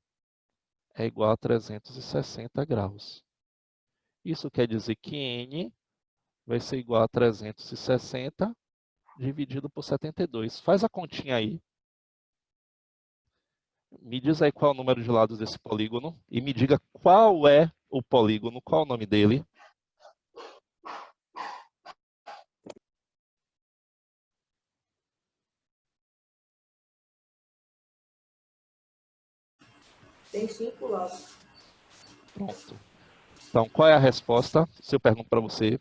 é igual a 360 graus. Isso quer dizer que N vai ser igual a 360 dividido por 72. Faz a continha aí. Me diz aí qual é o número de lados desse polígono e me diga qual é o polígono, qual é o nome dele. Tem 5 lados. Pronto. Então, qual é a resposta? Se eu pergunto para você,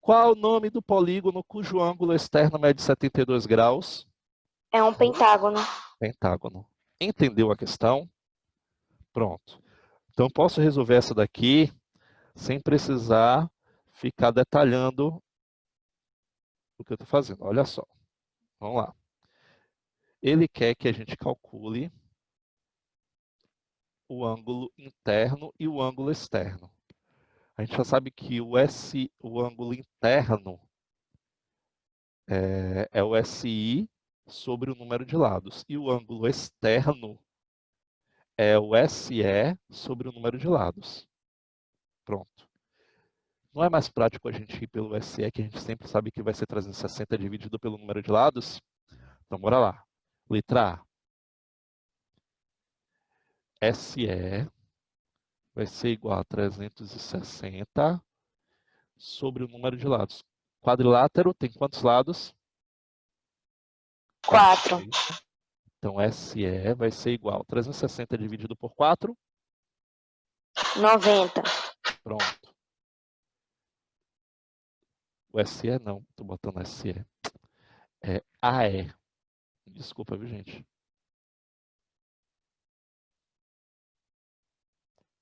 qual é o nome do polígono cujo ângulo externo mede 72 graus? É um pentágono. Pentágono. Entendeu a questão? Pronto. Então, posso resolver essa daqui sem precisar ficar detalhando o que eu estou fazendo. Olha só. Vamos lá. Ele quer que a gente calcule o ângulo interno e o ângulo externo. A gente já sabe que o ângulo interno é o SI sobre o número de lados. E o ângulo externo é o SE sobre o número de lados. Pronto. Não é mais prático a gente ir pelo SE, que a gente sempre sabe que vai ser 360 dividido pelo número de lados? Então, bora lá. Letra A. SE vai ser igual a 360 sobre o número de lados. Quadrilátero tem quantos lados? 4. Então, SE vai ser igual a 360 dividido por 4. 90. Pronto. O SE não, estou botando SE. É AE. Desculpa, viu, gente?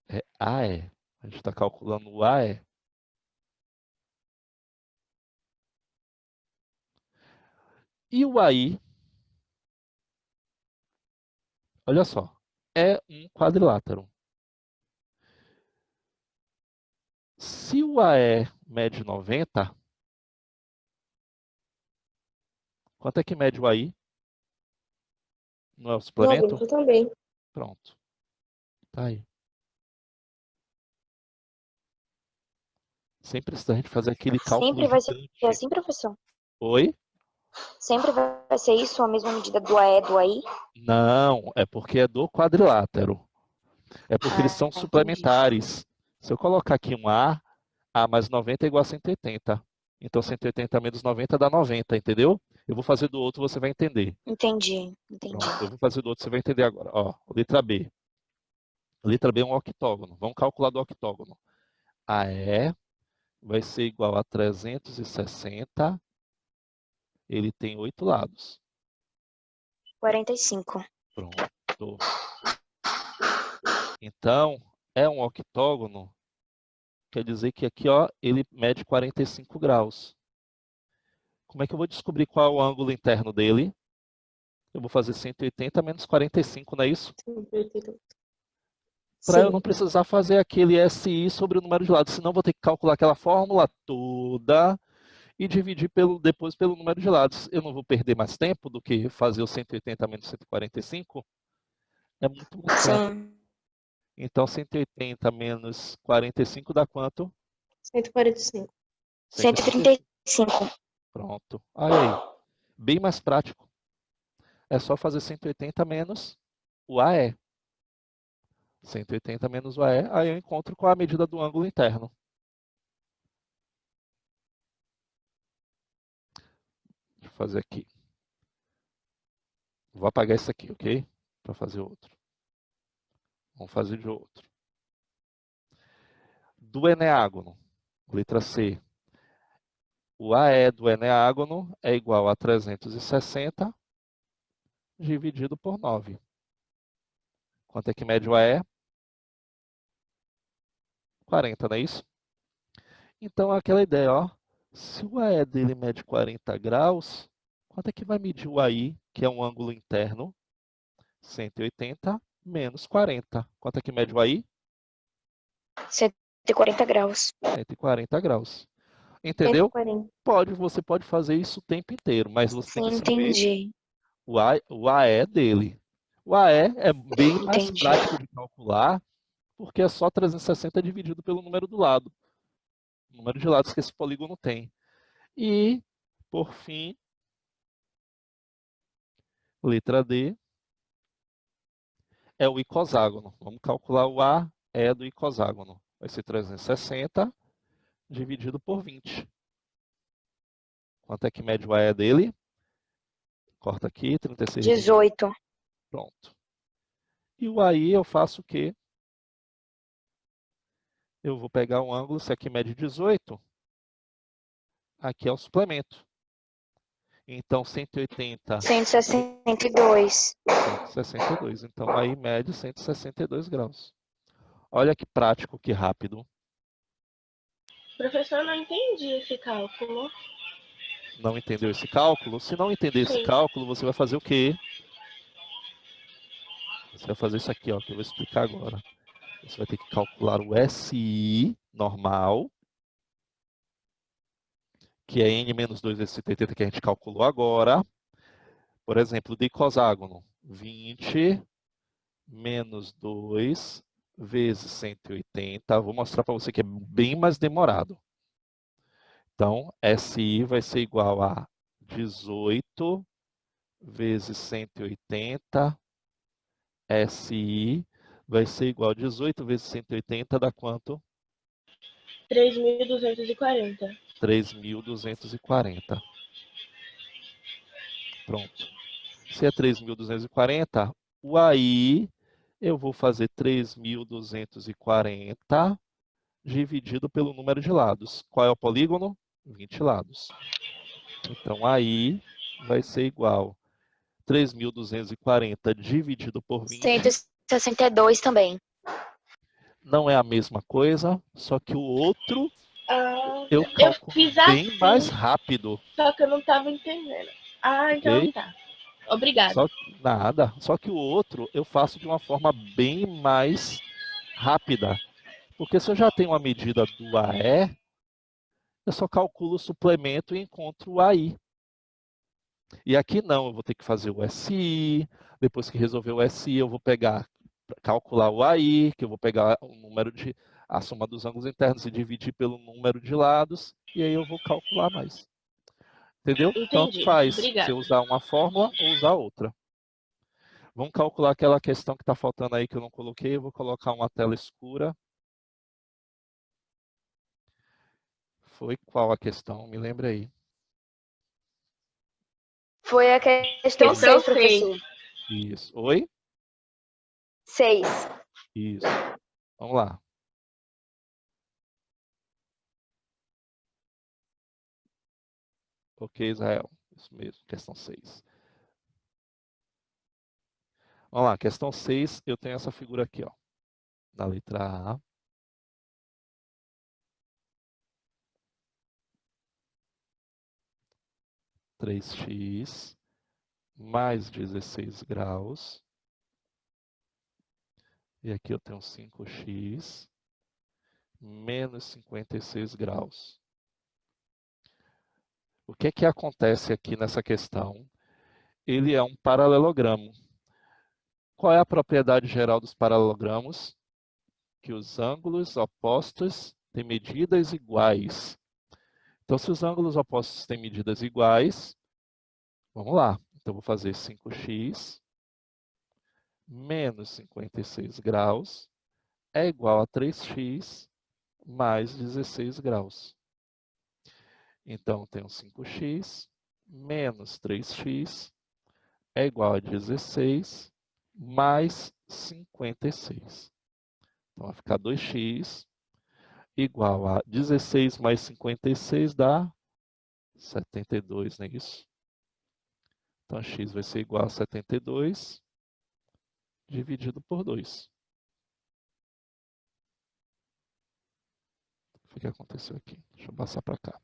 É AE. A gente está calculando o AE. E o AI, olha só, é um quadrilátero. Se o AE mede 90, quanto é que mede o AI? Não é o suplemento? 90 também. Pronto. Tá aí. Sem precisar a gente fazer aquele cálculo Sempre vai ser gigante. assim, professor? Oi? Sempre vai ser isso, a mesma medida do AE do AI? Não, é porque é do quadrilátero. É porque eles são Entendi. suplementares. Se eu colocar aqui um A mais 90 é igual a 180. Então 180 menos 90 dá 90, entendeu? Eu vou fazer do outro, você vai entender. Entendi. Pronto, eu vou fazer do outro, você vai entender agora. Ó, letra B. Letra B é um octógono. Vamos calcular do octógono. AE vai ser igual a 360. Ele tem 8 lados. 45. Pronto. Então, é um octógono. Quer dizer que aqui, ó, ele mede 45 graus. Como é que eu vou descobrir qual é o ângulo interno dele? Eu vou fazer 180 menos 45, não é isso? 180. Para eu não Sim. precisar fazer aquele SI sobre o número de lados. Senão eu vou ter que calcular aquela fórmula toda e dividir depois pelo número de lados. Eu não vou perder mais tempo do que fazer o 180 menos 145? É muito mais tempo. Sim. Então, 180 menos 45 dá quanto? 145. 135. 135. Pronto. Olha aí. Bem mais prático. É só fazer 180 menos o AE. 180 menos o AE, aí eu encontro qual a medida do ângulo interno. Deixa eu fazer aqui. Vou apagar esse aqui, ok? Para fazer outro. Vamos fazer de outro. Do eneágono, letra C. O AE do eneágono é igual a 360 dividido por 9. Quanto é que mede o AE? 40, não é isso? Então, aquela ideia, ó. Se o AE dele mede 40 graus, quanto é que vai medir o AI, que é um ângulo interno? 180 menos 40. Quanto é que mede o AI? 140 graus. 140 graus. Entendeu? 140. Você pode fazer isso o tempo inteiro, mas você tem Sim, que saber entendi. o AE dele. O AE é bem mais Entendi. prático de calcular, porque é só 360 dividido pelo número do lado. O número de lados que esse polígono tem. E, por fim, letra D, é o icoságono. Vamos calcular o AE do icoságono. Vai ser 360 dividido por 20. Quanto é que mede o AE dele? Corta aqui, 36 vezes 18. Pronto. E o AI eu faço o quê? Eu vou pegar um ângulo, se aqui mede 18, aqui é o suplemento. Então, 180, 162. 162. Então, aí mede 162 graus. Olha que prático, que rápido. Professor, não entendi esse cálculo. Não entendeu esse cálculo? Se não entender esse Sim. cálculo, você vai fazer o quê? Você vai fazer isso aqui, ó, que eu vou explicar agora. Você vai ter que calcular o SI normal que é n menos 2 vezes 180 que a gente calculou agora. Por exemplo, de coságono, 20 menos 2 vezes 180. Vou mostrar para você que é bem mais demorado. Então, SI vai ser igual a 18 vezes 180. SI vai ser igual a 18 vezes 180, dá quanto? 3.240. 3.240. Pronto. Se é 3.240, o AI eu vou fazer 3.240 dividido pelo número de lados. Qual é o polígono? 20 lados. Então, aí vai ser igual 3.240 dividido por 20. 162 também. Não é a mesma coisa, só que o outro Ah, eu eu calculo fiz bem mais assim, rápido, só que eu não tava entendendo. Ah, então ok? tá. Obrigada. Só nada. Só que o outro eu faço de uma forma bem mais rápida. Porque se eu já tenho a medida do AE, eu só calculo o suplemento e encontro o AI. E aqui não, eu vou ter que fazer o SI, depois que resolver o SI, eu vou calcular o AI, que eu vou pegar o número de a soma dos ângulos internos e dividir pelo número de lados, e aí eu vou calcular mais. Entendeu? Tanto Entendi. faz se eu Obrigada. usar uma fórmula ou usar outra. Vamos calcular aquela questão que está faltando aí que eu não coloquei. Eu vou colocar uma tela escura. Foi qual a questão? Me lembra aí. Foi a questão Questão 6, 6. professor. Isso. Oi? 6. Isso. Vamos lá. Ok, Israel. Isso mesmo. Questão 6. Vamos lá. Questão 6. Eu tenho essa figura aqui, ó. Na letra A. Três x mais 16 graus. E aqui eu tenho 5x menos 56 graus. O que é que acontece aqui nessa questão? Ele é um paralelogramo. Qual é a propriedade geral dos paralelogramos? Que os ângulos opostos têm medidas iguais. Então, se os ângulos opostos têm medidas iguais, vamos lá. Então, vou fazer 5x menos 56 graus é igual a 3x mais 16 graus. Então, tenho 5x menos 3x é igual a 16 mais 56. Então, vai ficar 2x igual a 16 mais 56 dá 72, não é isso? Então, x vai ser igual a 72 dividido por 2. O que aconteceu aqui? Deixa eu passar para cá.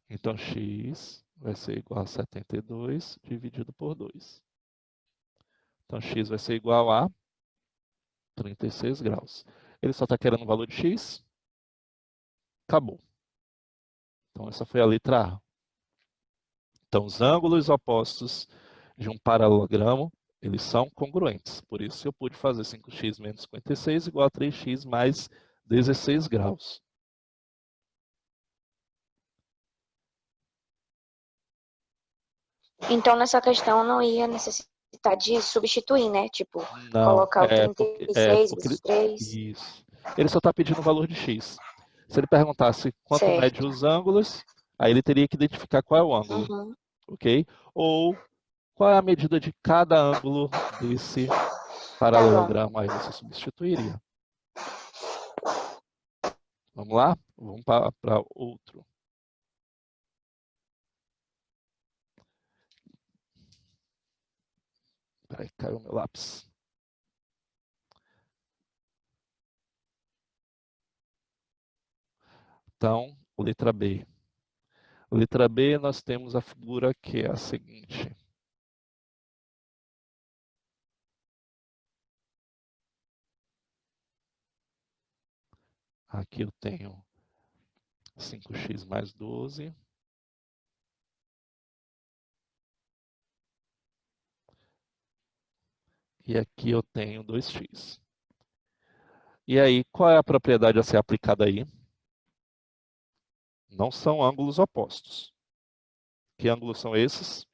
Então, x vai ser igual a 72 dividido por 2. Então, x vai ser igual a 36 graus. Ele só está querendo o valor de x? Acabou. Então, essa foi a letra A. Então, os ângulos opostos de um paralelogramo, eles são congruentes. Por isso, eu pude fazer 5x menos 56 igual a 3x mais 16 graus. Então, nessa questão, não ia necessitar de substituir, né? Tipo, Não, colocar o 36 porque vezes 3. isso. Ele só está pedindo o valor de x. Se ele perguntasse quanto mede Certo. os ângulos, aí ele teria que identificar qual é o ângulo, Uhum. ok? Ou qual é a medida de cada ângulo desse Tá bom. paralelogramo, aí você substituiria. Vamos lá? Vamos para outro. Peraí, caiu meu lápis. Então, letra B. Letra B, nós temos a figura que é a seguinte. Aqui eu tenho 5x mais 12. E aqui eu tenho 2x. E aí, qual é a propriedade a ser aplicada aí? Não são ângulos opostos. Que ângulos são esses?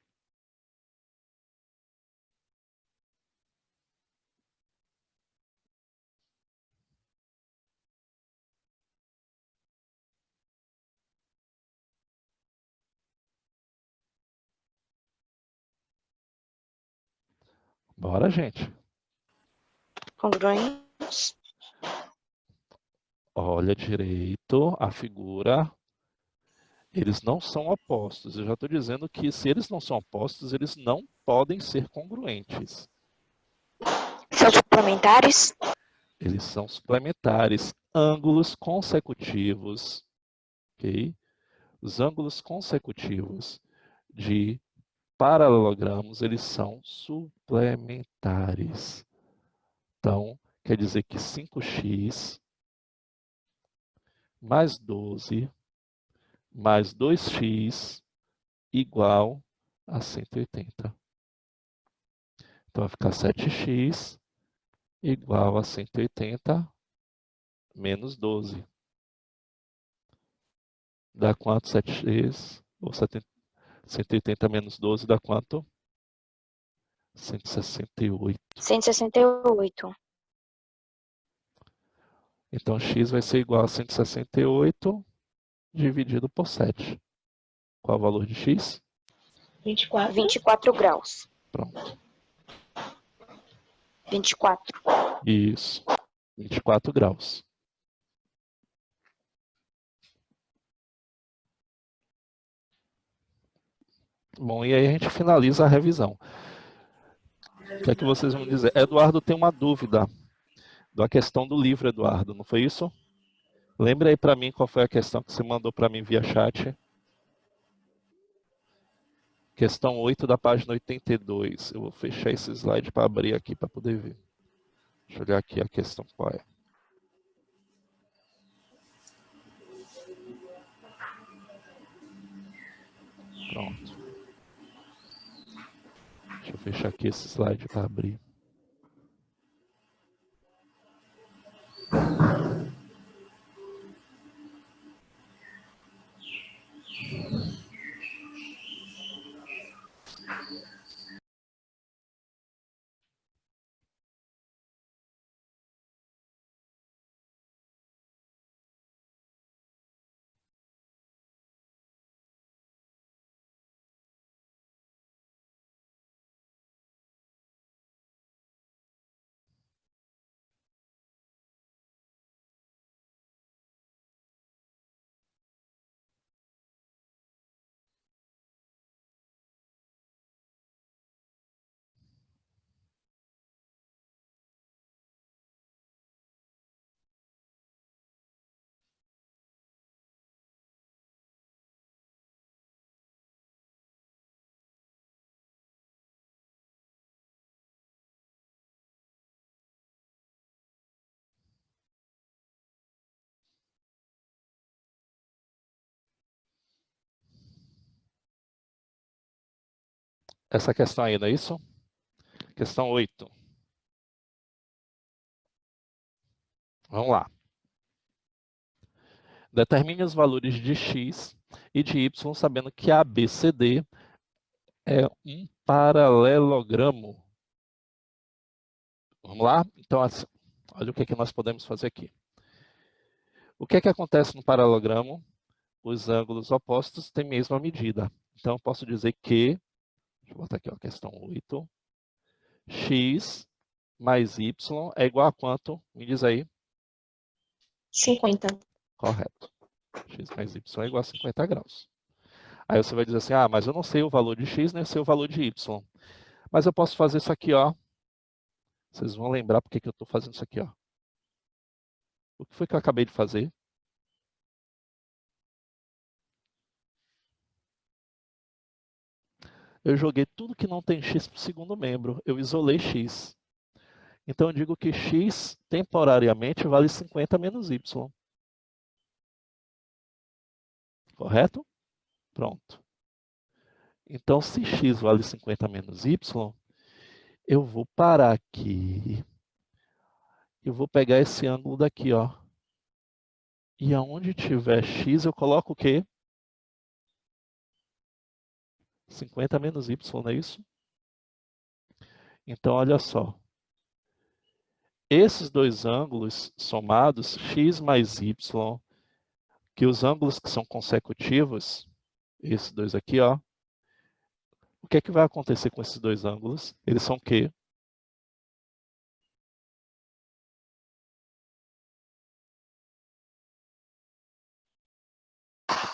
Bora, gente. Congruentes. Olha direito a figura. Eles não são opostos. Eu já estou dizendo que se eles não são opostos, eles não podem ser congruentes. São suplementares. Eles são suplementares. Ângulos consecutivos. Ok? Os ângulos consecutivos de paralelogramos, eles são suplementares. Então, quer dizer que 5x mais 12 mais 2x igual a 180. Então, vai ficar 7x igual a 180 menos 12. Dá quanto 7x? Ou 180 menos 12 dá quanto? 168. 168. Então, x vai ser igual a 168 dividido por 7. Qual é o valor de x? 24. 24 graus. Pronto. 24. Isso. 24 graus. Bom, e aí a gente finaliza a revisão. O que é que vocês vão dizer? Eduardo tem uma dúvida da questão do livro, Eduardo, não foi isso? Lembra aí para mim qual foi a questão que você mandou para mim via chat? Questão 8 da página 82. Eu vou fechar esse slide para abrir aqui para poder ver. Deixa eu olhar aqui a questão qual é. Pronto. Deixa eu fechar aqui esse slide para abrir. Essa questão aí, não é isso? Questão 8. Vamos lá. Determine os valores de x e de y, sabendo que ABCD é um paralelogramo. Vamos lá? Então, olha o que nós podemos fazer aqui. O que acontece no paralelogramo? Os ângulos opostos têm mesma medida. Então, eu posso dizer que, deixa eu botar aqui a questão 8, x mais y é igual a quanto? Me diz aí. 50. Correto. X mais y é igual a 50 graus. Aí você vai dizer assim, ah, mas eu não sei o valor de x, nem sei o valor de y. Mas eu posso fazer isso aqui, ó. Vocês vão lembrar porque que eu estou fazendo isso aqui, ó. O que foi que eu acabei de fazer? eu joguei tudo que não tem x para o segundo membro. Eu isolei x. Então, eu digo que x temporariamente vale 50 menos y. Correto? Pronto. Então, se x vale 50 menos y, eu vou parar aqui. Eu vou pegar esse ângulo daqui, ó. E aonde tiver x, eu coloco o quê? 50 menos y, não é isso? Então, olha só. Esses dois ângulos somados, x mais y, que os ângulos que são consecutivos, esses dois aqui, ó. O que é que vai acontecer com esses dois ângulos? Eles são o quê?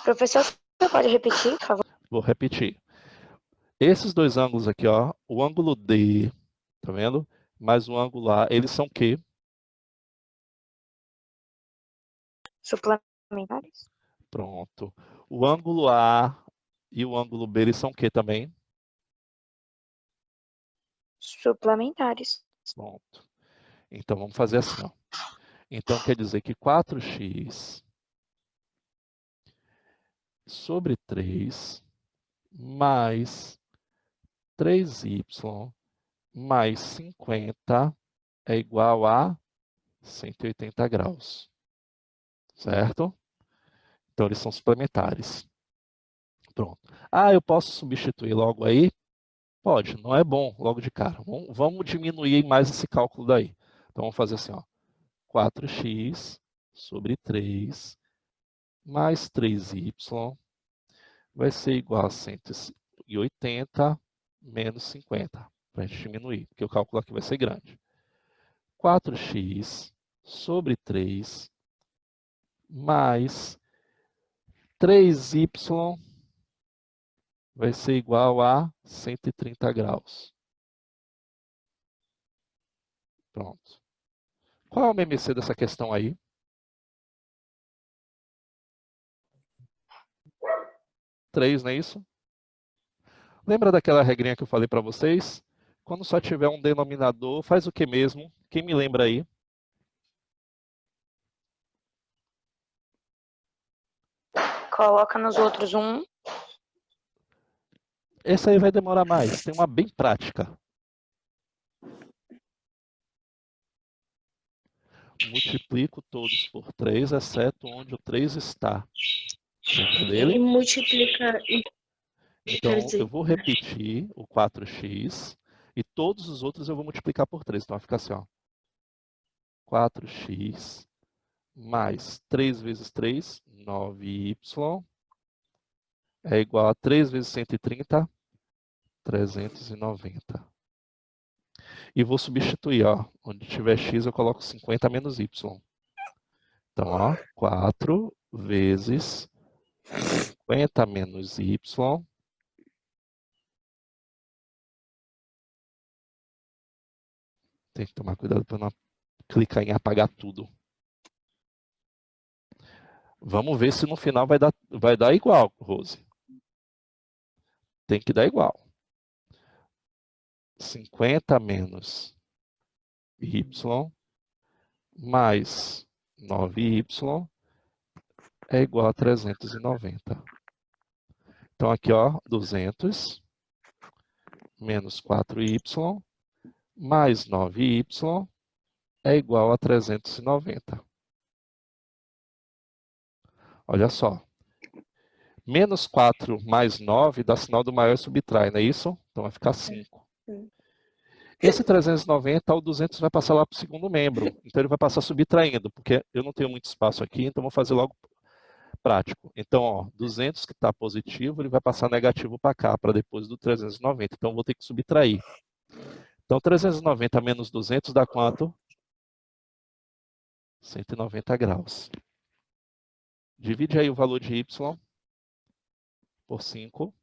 Professor, você pode repetir, por favor? Vou repetir. Esses dois ângulos aqui, ó, o ângulo D, tá vendo? Mais o ângulo A, eles são o quê? Suplementares? Pronto. O ângulo A e o ângulo B, eles são o quê também? Suplementares. Pronto. Então, vamos fazer assim, ó. Então, quer dizer que 4x sobre 3 mais 3y mais 50 é igual a 180 graus. Certo? Então, eles são suplementares. Pronto. Ah, eu posso substituir logo aí? Pode, não é bom logo de cara. Vamos diminuir mais esse cálculo daí. Então, vamos fazer assim, ó. 4x sobre 3 mais 3y vai ser igual a 180 menos 50. Para a gente diminuir, porque o cálculo aqui vai ser grande. 4x sobre 3 mais 3y vai ser igual a 130 graus. Pronto. Qual é o MMC dessa questão aí? 3, não é isso? Lembra daquela regrinha que eu falei para vocês? Quando só tiver um denominador, faz o que mesmo? Quem me lembra aí? Coloca nos outros um. Esse aí vai demorar mais. Tem uma bem prática. Multiplico todos por 3, exceto onde o 3 está. Lembra E dele? multiplica. Quer Então, eu dizer, vou repetir o 4x e todos os outros eu vou multiplicar por 3. Então, vai ficar assim, ó. 4x mais 3 vezes 3, 9y, é igual a 3 vezes 130, 390. E vou substituir, ó. Onde tiver x, eu coloco 50 menos y. Então, ó, 4 vezes 50 menos y. Tem que tomar cuidado para não clicar em apagar tudo. Vamos ver se no final vai dar igual, Rose. Tem que dar igual. 50 menos y mais 9y é igual a 390. Então, aqui, ó, 200 menos 4y mais 9y é igual a 390. Olha só. Menos 4 mais 9 dá sinal do maior e subtrai, não é isso? Então vai ficar 5. Esse 390, o 200 vai passar lá para o segundo membro. Então ele vai passar subtraindo, porque eu não tenho muito espaço aqui, então vou fazer logo prático. Então, ó, 200 que está positivo, ele vai passar negativo para cá, para depois do 390. Então, vou ter que subtrair. Então, 390 menos 200 dá quanto? 190 graus. Divide aí o valor de y por 5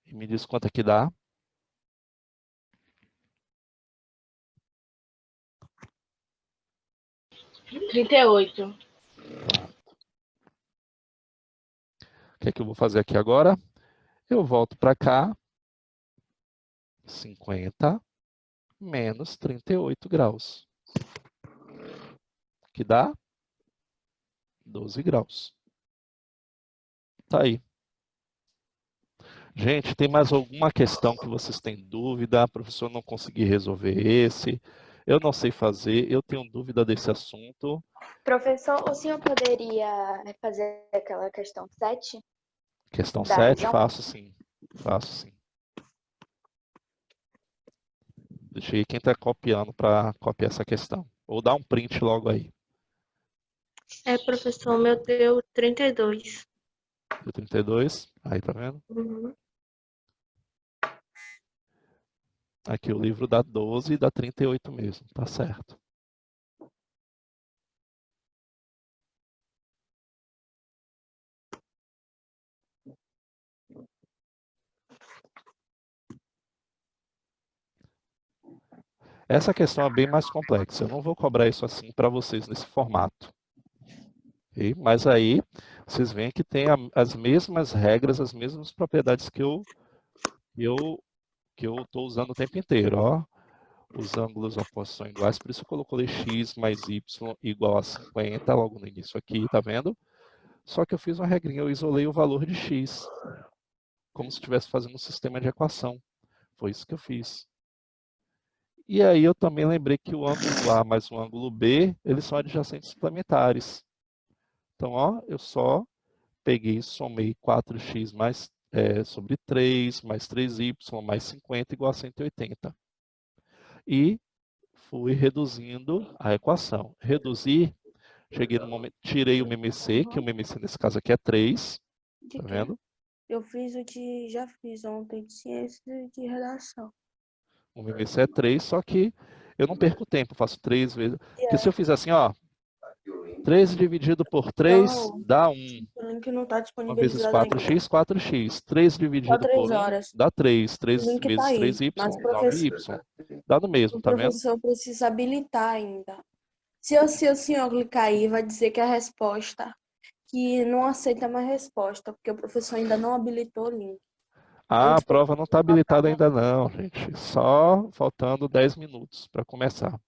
e me diz quanto é que dá. 38. O que é que eu vou fazer aqui agora? Eu volto para cá 50 menos 38 graus, que dá 12 graus. Tá aí. Gente, tem mais alguma questão que vocês têm dúvida? Professor, não consegui resolver esse. Eu não sei fazer, eu tenho dúvida desse assunto. Professor, o senhor poderia fazer aquela questão 7? Questão Da 7, região? faço sim. Faço sim. Deixa aí quem está copiando para copiar essa questão. Ou dá um print logo aí. Professor, o meu deu 32. Deu 32. Aí, tá vendo? Uhum. Aqui o livro dá 12 e dá 38 mesmo. Tá certo. Essa questão é bem mais complexa. Eu não vou cobrar isso assim para vocês nesse formato. Okay? Mas aí, vocês veem que tem as mesmas regras, as mesmas propriedades que eu estou usando o tempo inteiro. Ó. Os ângulos opostos são iguais, por isso eu coloquei x mais y igual a 50 logo no início aqui, tá vendo? Só que eu fiz uma regrinha, eu isolei o valor de x, como se estivesse fazendo um sistema de equação. Foi isso que eu fiz. E aí eu também lembrei que o ângulo A mais o ângulo B, eles são adjacentes suplementares. Então, ó, eu só peguei e somei 4x sobre 3, mais 3y, mais 50 igual a 180. E fui reduzindo a equação. Reduzir, cheguei no momento, tirei o MMC, que o MMC nesse caso aqui é 3, De tá quê? vendo? Eu fiz já fiz ontem de ciência e de redação. O MMC é 3, só que eu não perco tempo, faço 3 vezes. Porque se eu fizer assim, ó, 3 dividido por 3 Então, dá 1. o link não tá 1 vezes disponibilizado ainda. 4x, 4x. 3 Só dividido por 3 1 horas. dá 3. O 3 link tá vezes aí. 3y, Mas 9y. Dá no mesmo, o tá vendo? professor precisa habilitar ainda. Se o senhor clicar aí, vai dizer que a resposta, que não aceita mais resposta, porque o professor ainda não habilitou o link. A prova não está habilitada ainda não, gente. Só faltando 10 minutos para começar.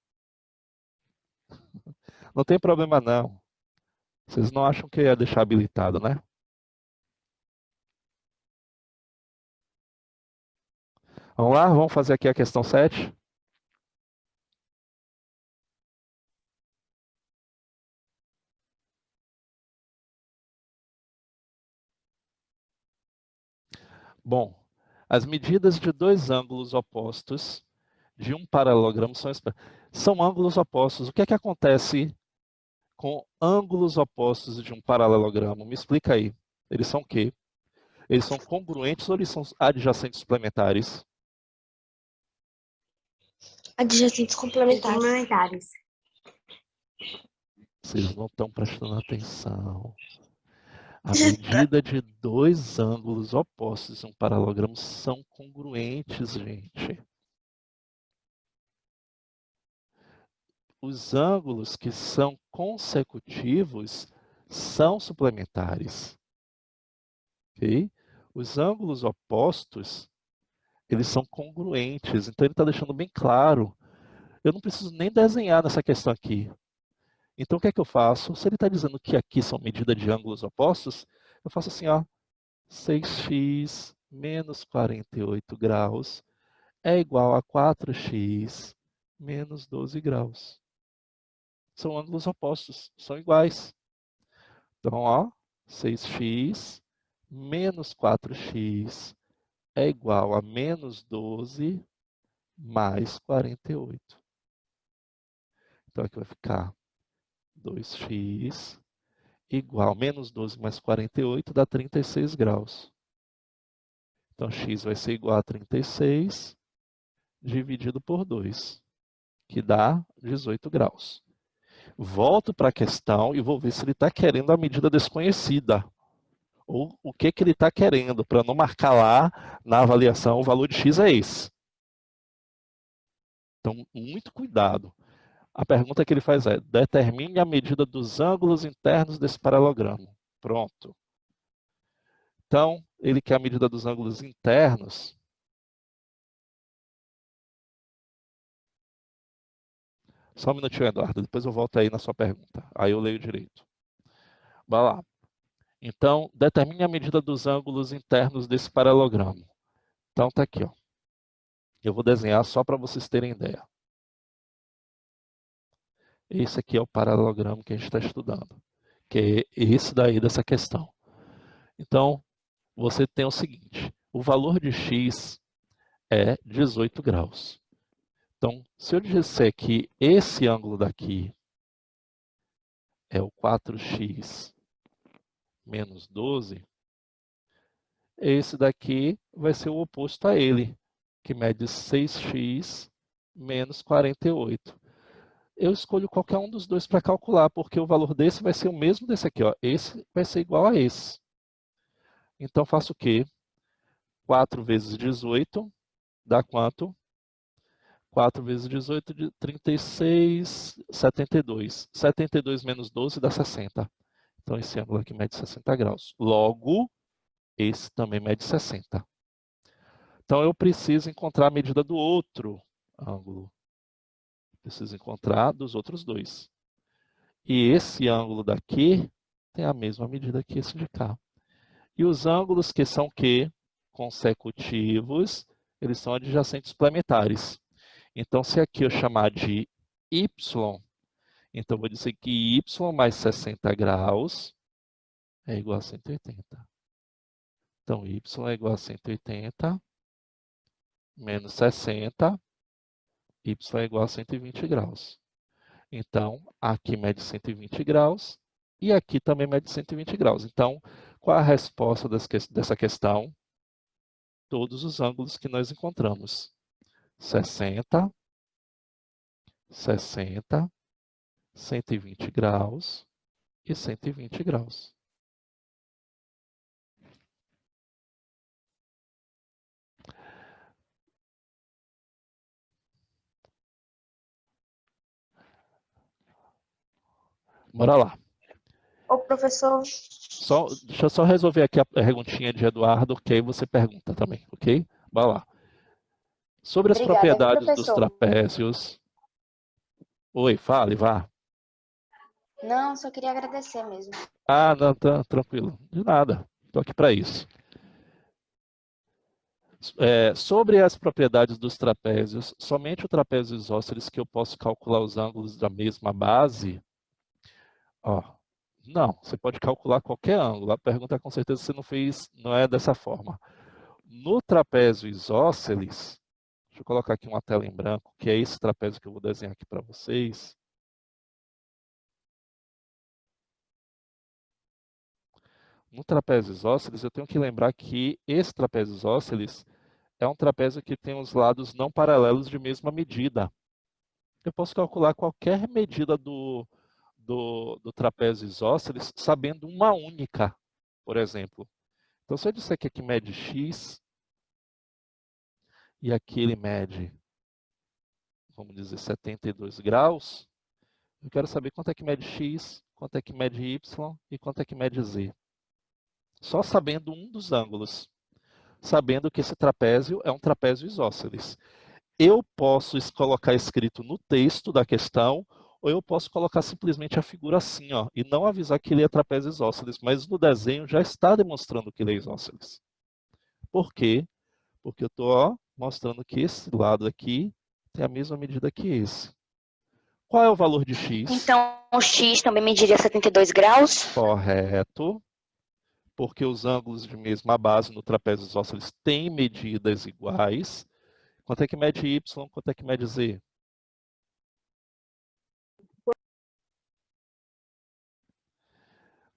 Não tem problema não. Vocês não acham que ia deixar habilitado, né? Vamos lá, vamos fazer aqui a questão 7. Bom, as medidas de dois ângulos opostos de um paralelogramo são ângulos opostos. O que é que acontece com ângulos opostos de um paralelogramo? Me explica aí. Eles são o quê? Eles são congruentes ou eles são adjacentes suplementares? Adjacentes complementares. Complementares. Vocês não estão prestando atenção. A medida de dois ângulos opostos em um paralelogramo são congruentes, gente. Os ângulos que são consecutivos são suplementares. Okay? Os ângulos opostos, eles são congruentes. Então ele está deixando bem claro. Eu não preciso nem desenhar nessa questão aqui. Então o que é que eu faço? Se ele está dizendo que aqui são medidas de ângulos opostos, eu faço assim, ó. 6x menos 48 graus é igual a 4x menos 12 graus. São ângulos opostos, são iguais. Então, ó, 6x menos 4x é igual a menos 12 mais 48. Então, aqui vai ficar 2x igual a menos 12 mais 48 dá 36 graus. Então, x vai ser igual a 36 dividido por 2, que dá 18 graus. Volto para a questão e vou ver se ele está querendo a medida desconhecida. Ou o que ele está querendo, para não marcar lá na avaliação o valor de x é esse. Então, muito cuidado. A pergunta que ele faz é, determine a medida dos ângulos internos desse paralelogramo. Pronto. Então, ele quer a medida dos ângulos internos. Só um minutinho, Eduardo, depois eu volto aí na sua pergunta. Aí eu leio direito. Vai lá. Então, determine a medida dos ângulos internos desse paralelogramo. Então, tá aqui, ó. Eu vou desenhar só para vocês terem ideia. Esse aqui é o paralelogramo que a gente está estudando, que é esse daí dessa questão. Então, você tem o seguinte, o valor de x é 18 graus. Então, se eu disser que esse ângulo daqui é o 4x menos 12, esse daqui vai ser o oposto a ele, que mede 6x menos 48. Eu escolho qualquer um dos dois para calcular, porque o valor desse vai ser o mesmo desse aqui, ó. Esse vai ser igual a esse. Então, faço o quê? 4 vezes 18 dá quanto? 4 vezes 18, 36, 72. 72 menos 12 dá 60. Então, esse ângulo aqui mede 60 graus. Logo, esse também mede 60. Então, eu preciso encontrar a medida do outro ângulo. Preciso encontrar dos outros dois. E esse ângulo daqui tem a mesma medida que esse de cá. E os ângulos que são que? Consecutivos, eles são adjacentes suplementares. Então, se aqui eu chamar de y, então eu vou dizer que y mais 60 graus é igual a 180. Então, y é igual a 180 menos 60, y é igual a 120 graus. Então, aqui mede 120 graus e aqui também mede 120 graus. Então, qual é a resposta dessa questão? Todos os ângulos que nós encontramos. 60, 60, 120 graus e 120 graus. Bora lá. Ô, professor, Deixa eu só resolver aqui a perguntinha de Eduardo, que aí você pergunta também, ok? Bora lá. Sobre as obrigada, viu, propriedades dos professor? trapézios. Oi, fale, vá. Não, só queria agradecer mesmo. Ah, não, tá tranquilo. De nada. Estou aqui para isso. Sobre as propriedades dos trapézios, somente o trapézio isósceles que eu posso calcular os ângulos da mesma base. Ó, não, você pode calcular qualquer ângulo. A pergunta com certeza você não fez, não é dessa forma. No trapézio isósceles, deixa eu colocar aqui uma tela em branco, que é esse trapézio que eu vou desenhar aqui para vocês. No trapézio isósceles, eu tenho que lembrar que esse trapézio isósceles é um trapézio que tem os lados não paralelos de mesma medida. Eu posso calcular qualquer medida do trapézio isósceles sabendo uma única, por exemplo. Então, se eu disser que aqui mede x e aqui ele mede, vamos dizer, 72 graus, eu quero saber quanto é que mede x, quanto é que mede y e quanto é que mede z. Só sabendo um dos ângulos. Sabendo que esse trapézio é um trapézio isósceles. Eu posso colocar escrito no texto da questão, ou eu posso colocar simplesmente a figura assim, ó, e não avisar que ele é trapézio isósceles, mas no desenho já está demonstrando que ele é isósceles. Por quê? Porque eu estou mostrando que esse lado aqui tem a mesma medida que esse. Qual é o valor de x? Então, o x também mediria 72 graus? Correto. Porque os ângulos de mesma base no trapézio isósceles têm medidas iguais. Quanto é que mede y? Quanto é que mede z?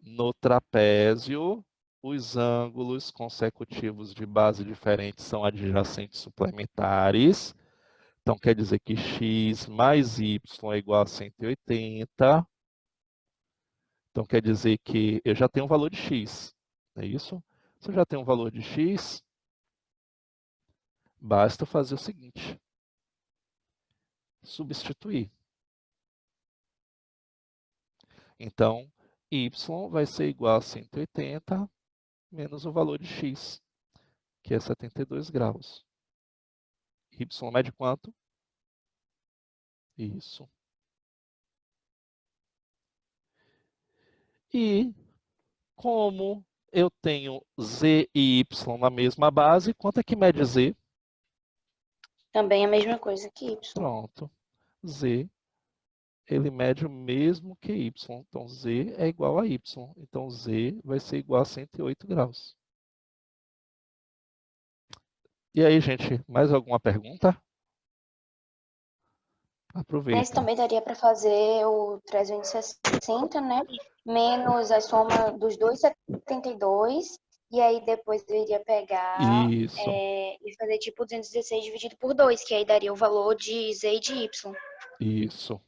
No trapézio, os ângulos consecutivos de base diferente são adjacentes suplementares. Então, quer dizer que x mais y é igual a 180. Então, quer dizer que eu já tenho um valor de x. Não é isso? Se eu já tenho um valor de x, basta fazer o seguinte. Substituir. Então, y vai ser igual a 180 menos o valor de x, que é 72 graus. Y mede quanto? Isso. E como eu tenho z e y na mesma base, quanto é que mede z? Também é a mesma coisa que Y. Pronto. Z, ele mede o mesmo que y. Então, z é igual a y. Então, z vai ser igual a 108 graus. E aí, gente, mais alguma pergunta? Mas Aproveita. também daria para fazer o 360, né? Menos a soma dos 2,72. E aí depois eu iria pegar Isso, e fazer tipo 216 dividido por 2, que aí daria o valor de Z e de Y. isso.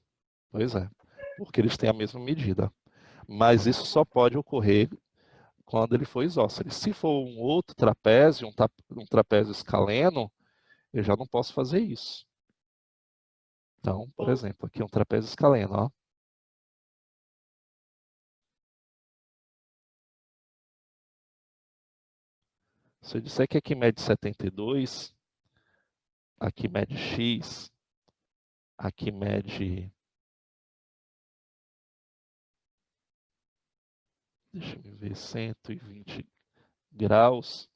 Pois é. Porque eles têm a mesma medida. Mas isso só pode ocorrer quando ele for isósceles. Se for um outro trapézio, um trapézio escaleno, eu já não posso fazer isso. Então, por exemplo, aqui é um trapézio escaleno, ó. Se eu disser que aqui mede 72, aqui mede x, aqui mede... Deixa eu ver, 120 graus,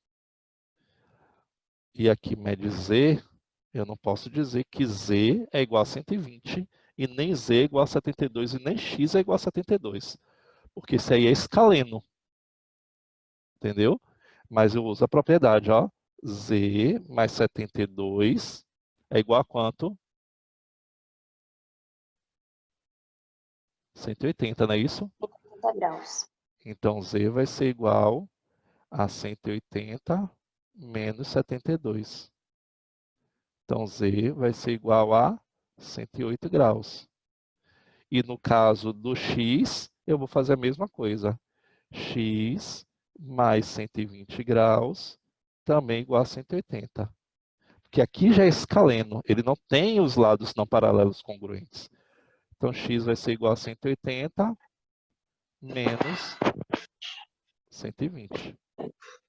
e aqui mede z, eu não posso dizer que z é igual a 120, e nem z é igual a 72, e nem x é igual a 72. Porque isso aí é escaleno. Entendeu? Mas eu uso a propriedade, ó. Z mais 72 é igual a quanto? 180, não é isso? 180 graus. Então, Z vai ser igual a 180 menos 72. Então, Z vai ser igual a 108 graus. E no caso do X, eu vou fazer a mesma coisa. X mais 120 graus também igual a 180. Porque aqui já é escaleno, ele não tem os lados não paralelos congruentes. Então, x vai ser igual a 180 menos 120.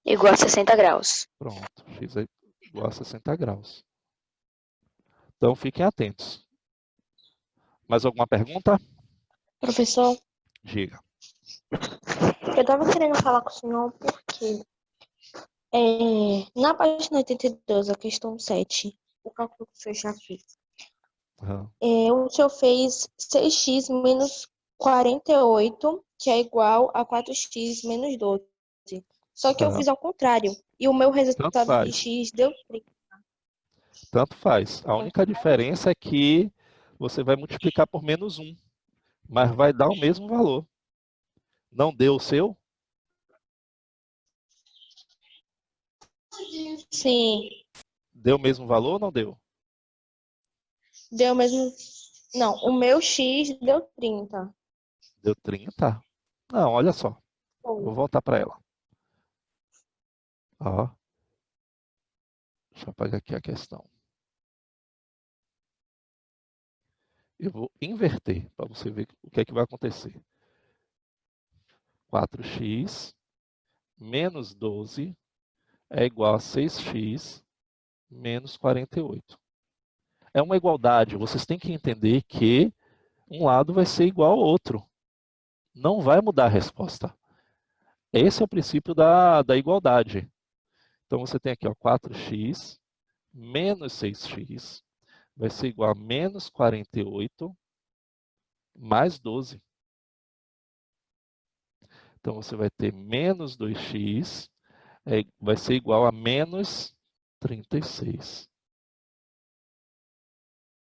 Igual a 60 graus. Pronto, x é igual a 60 graus. Então, fiquem atentos. Mais alguma pergunta? Professor, Diga. eu estava querendo falar com o senhor porque na página 82, a questão 7, o cálculo que o senhor já fez, Uhum. o senhor fez 6x menos 48, que é igual a 4x menos 12. Só que eu Uhum. fiz ao contrário. E o meu Tanto resultado de faz. x deu 30. Tanto faz. A única diferença é que você vai multiplicar por menos 1. Mas vai dar o mesmo valor. Não deu o seu? Sim, Deu o mesmo valor ou não deu? deu mesmo. Não, o meu x deu 30. Deu 30? Não, olha só. Foi. Vou voltar para ela. Ó. Deixa eu apagar aqui a questão. Eu vou inverter para você ver o que é que vai acontecer. 4x menos 12 é igual a 6x menos 48. É uma igualdade. Vocês têm que entender que um lado vai ser igual ao outro. Não vai mudar a resposta. Esse é o princípio da igualdade. Então, você tem aqui ó, 4x menos 6x vai ser igual a menos 48 mais 12. Então, você vai ter menos 2x vai ser igual a menos 36.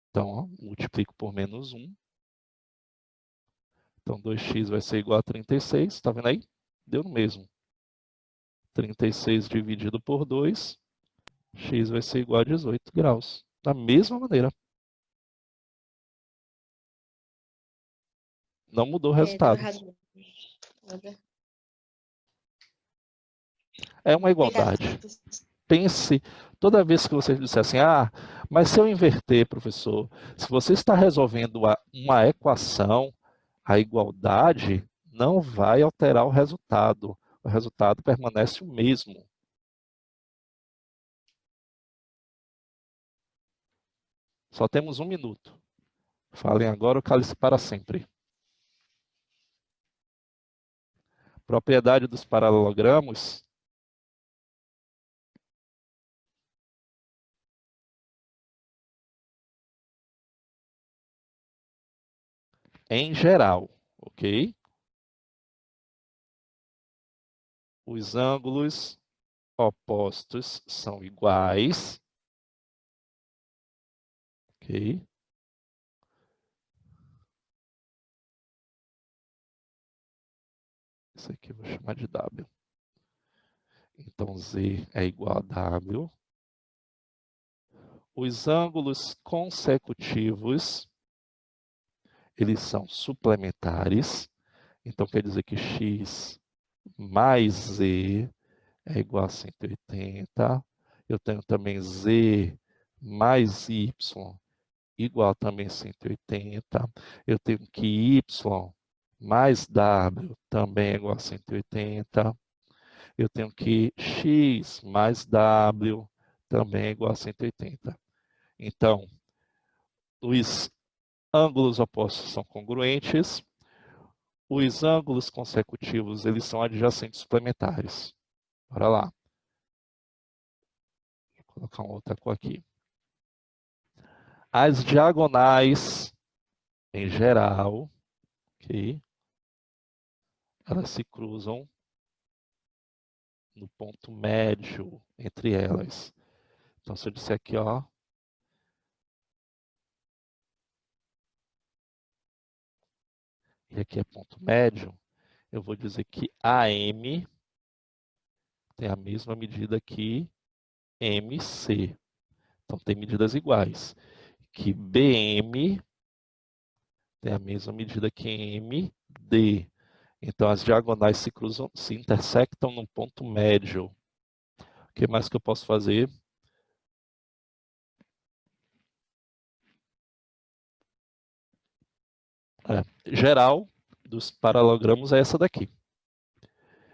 Então, ó, multiplico por menos 1. Então, 2x vai ser igual a 36. Está vendo aí? Deu no mesmo. 36 dividido por 2, x vai ser igual a 18 graus. Da mesma maneira. Não mudou o Tava resultado. errado. É uma Obrigada, igualdade. professor. Pense, toda vez que você disser assim, mas se eu inverter, professor, se você está resolvendo uma equação, a igualdade não vai alterar o resultado. O resultado permanece o mesmo. Só temos 1 minuto. Falem agora ou cale-se para sempre. Propriedade dos paralelogramos. Em geral, ok? Os ângulos opostos são iguais, ok? Isso aqui eu vou chamar de W. Então, Z é igual a W. Os ângulos consecutivos, eles são suplementares. Então, quer dizer que X mais Z é igual a 180. Eu tenho também Z mais Y igual também a 180. Eu tenho que Y mais W também é igual a 180. Eu tenho que X mais W também é igual a 180. Então, os ângulos opostos são congruentes. Os ângulos consecutivos, eles são adjacentes suplementares. Bora lá. Vou colocar uma outra cor aqui. As diagonais, em geral, ok? Elas se cruzam no ponto médio entre elas. Então, se eu disser aqui, ó, e aqui é ponto médio, eu vou dizer que AM tem a mesma medida que MC. Então, tem medidas iguais. Que BM tem a mesma medida que MD. Então, as diagonais se cruzam, se intersectam num ponto médio. O que mais que eu posso fazer? Geral dos paralelogramos é essa daqui.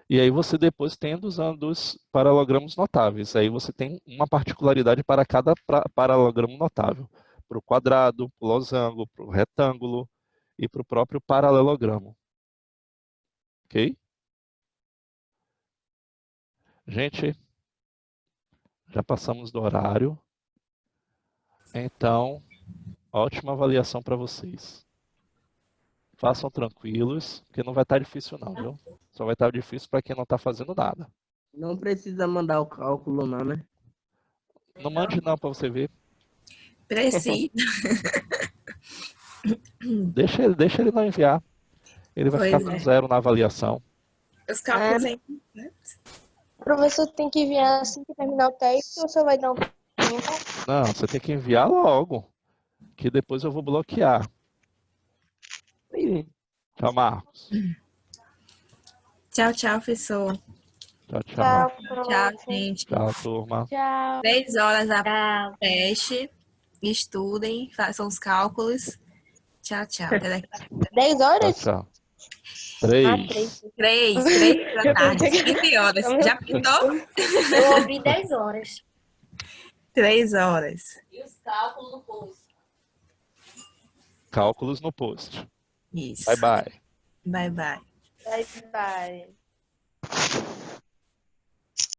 E aí você depois tem usando os paralelogramos notáveis. Aí você tem uma particularidade para cada paralelogramo notável. Para o quadrado, para o losango, para o retângulo e para o próprio paralelogramo. Ok? Gente, já passamos do horário. Então, ótima avaliação para vocês. Façam tranquilos, porque não vai estar difícil não, viu? Só vai estar difícil para quem não está fazendo nada. Não precisa mandar o cálculo, não, né? Não mande não para você ver. Precisa. Deixa ele não enviar. Ele vai ficar Pois com é. 0 na avaliação. Os cálculos aí, né? O professor tem que enviar assim que terminar o teste ou você vai dar um tempo? Não, você tem que enviar logo, que depois eu vou bloquear. Tchau, Marcos. Tchau, tchau, professor. Tchau, tchau. Tchau, gente. Tchau, turma. Tchau. 3 horas a teste. Estudem, façam os cálculos. Tchau, tchau. Até daqui. 10 Tchau, horas? tchau. Ah, 3. 3 da tarde, 15 horas. Já pintou? Eu ouvi 10 horas. 3 horas. E os cálculos no post. Cálculos no post. Isso. Bye, bye. Bye, bye. Bye, bye.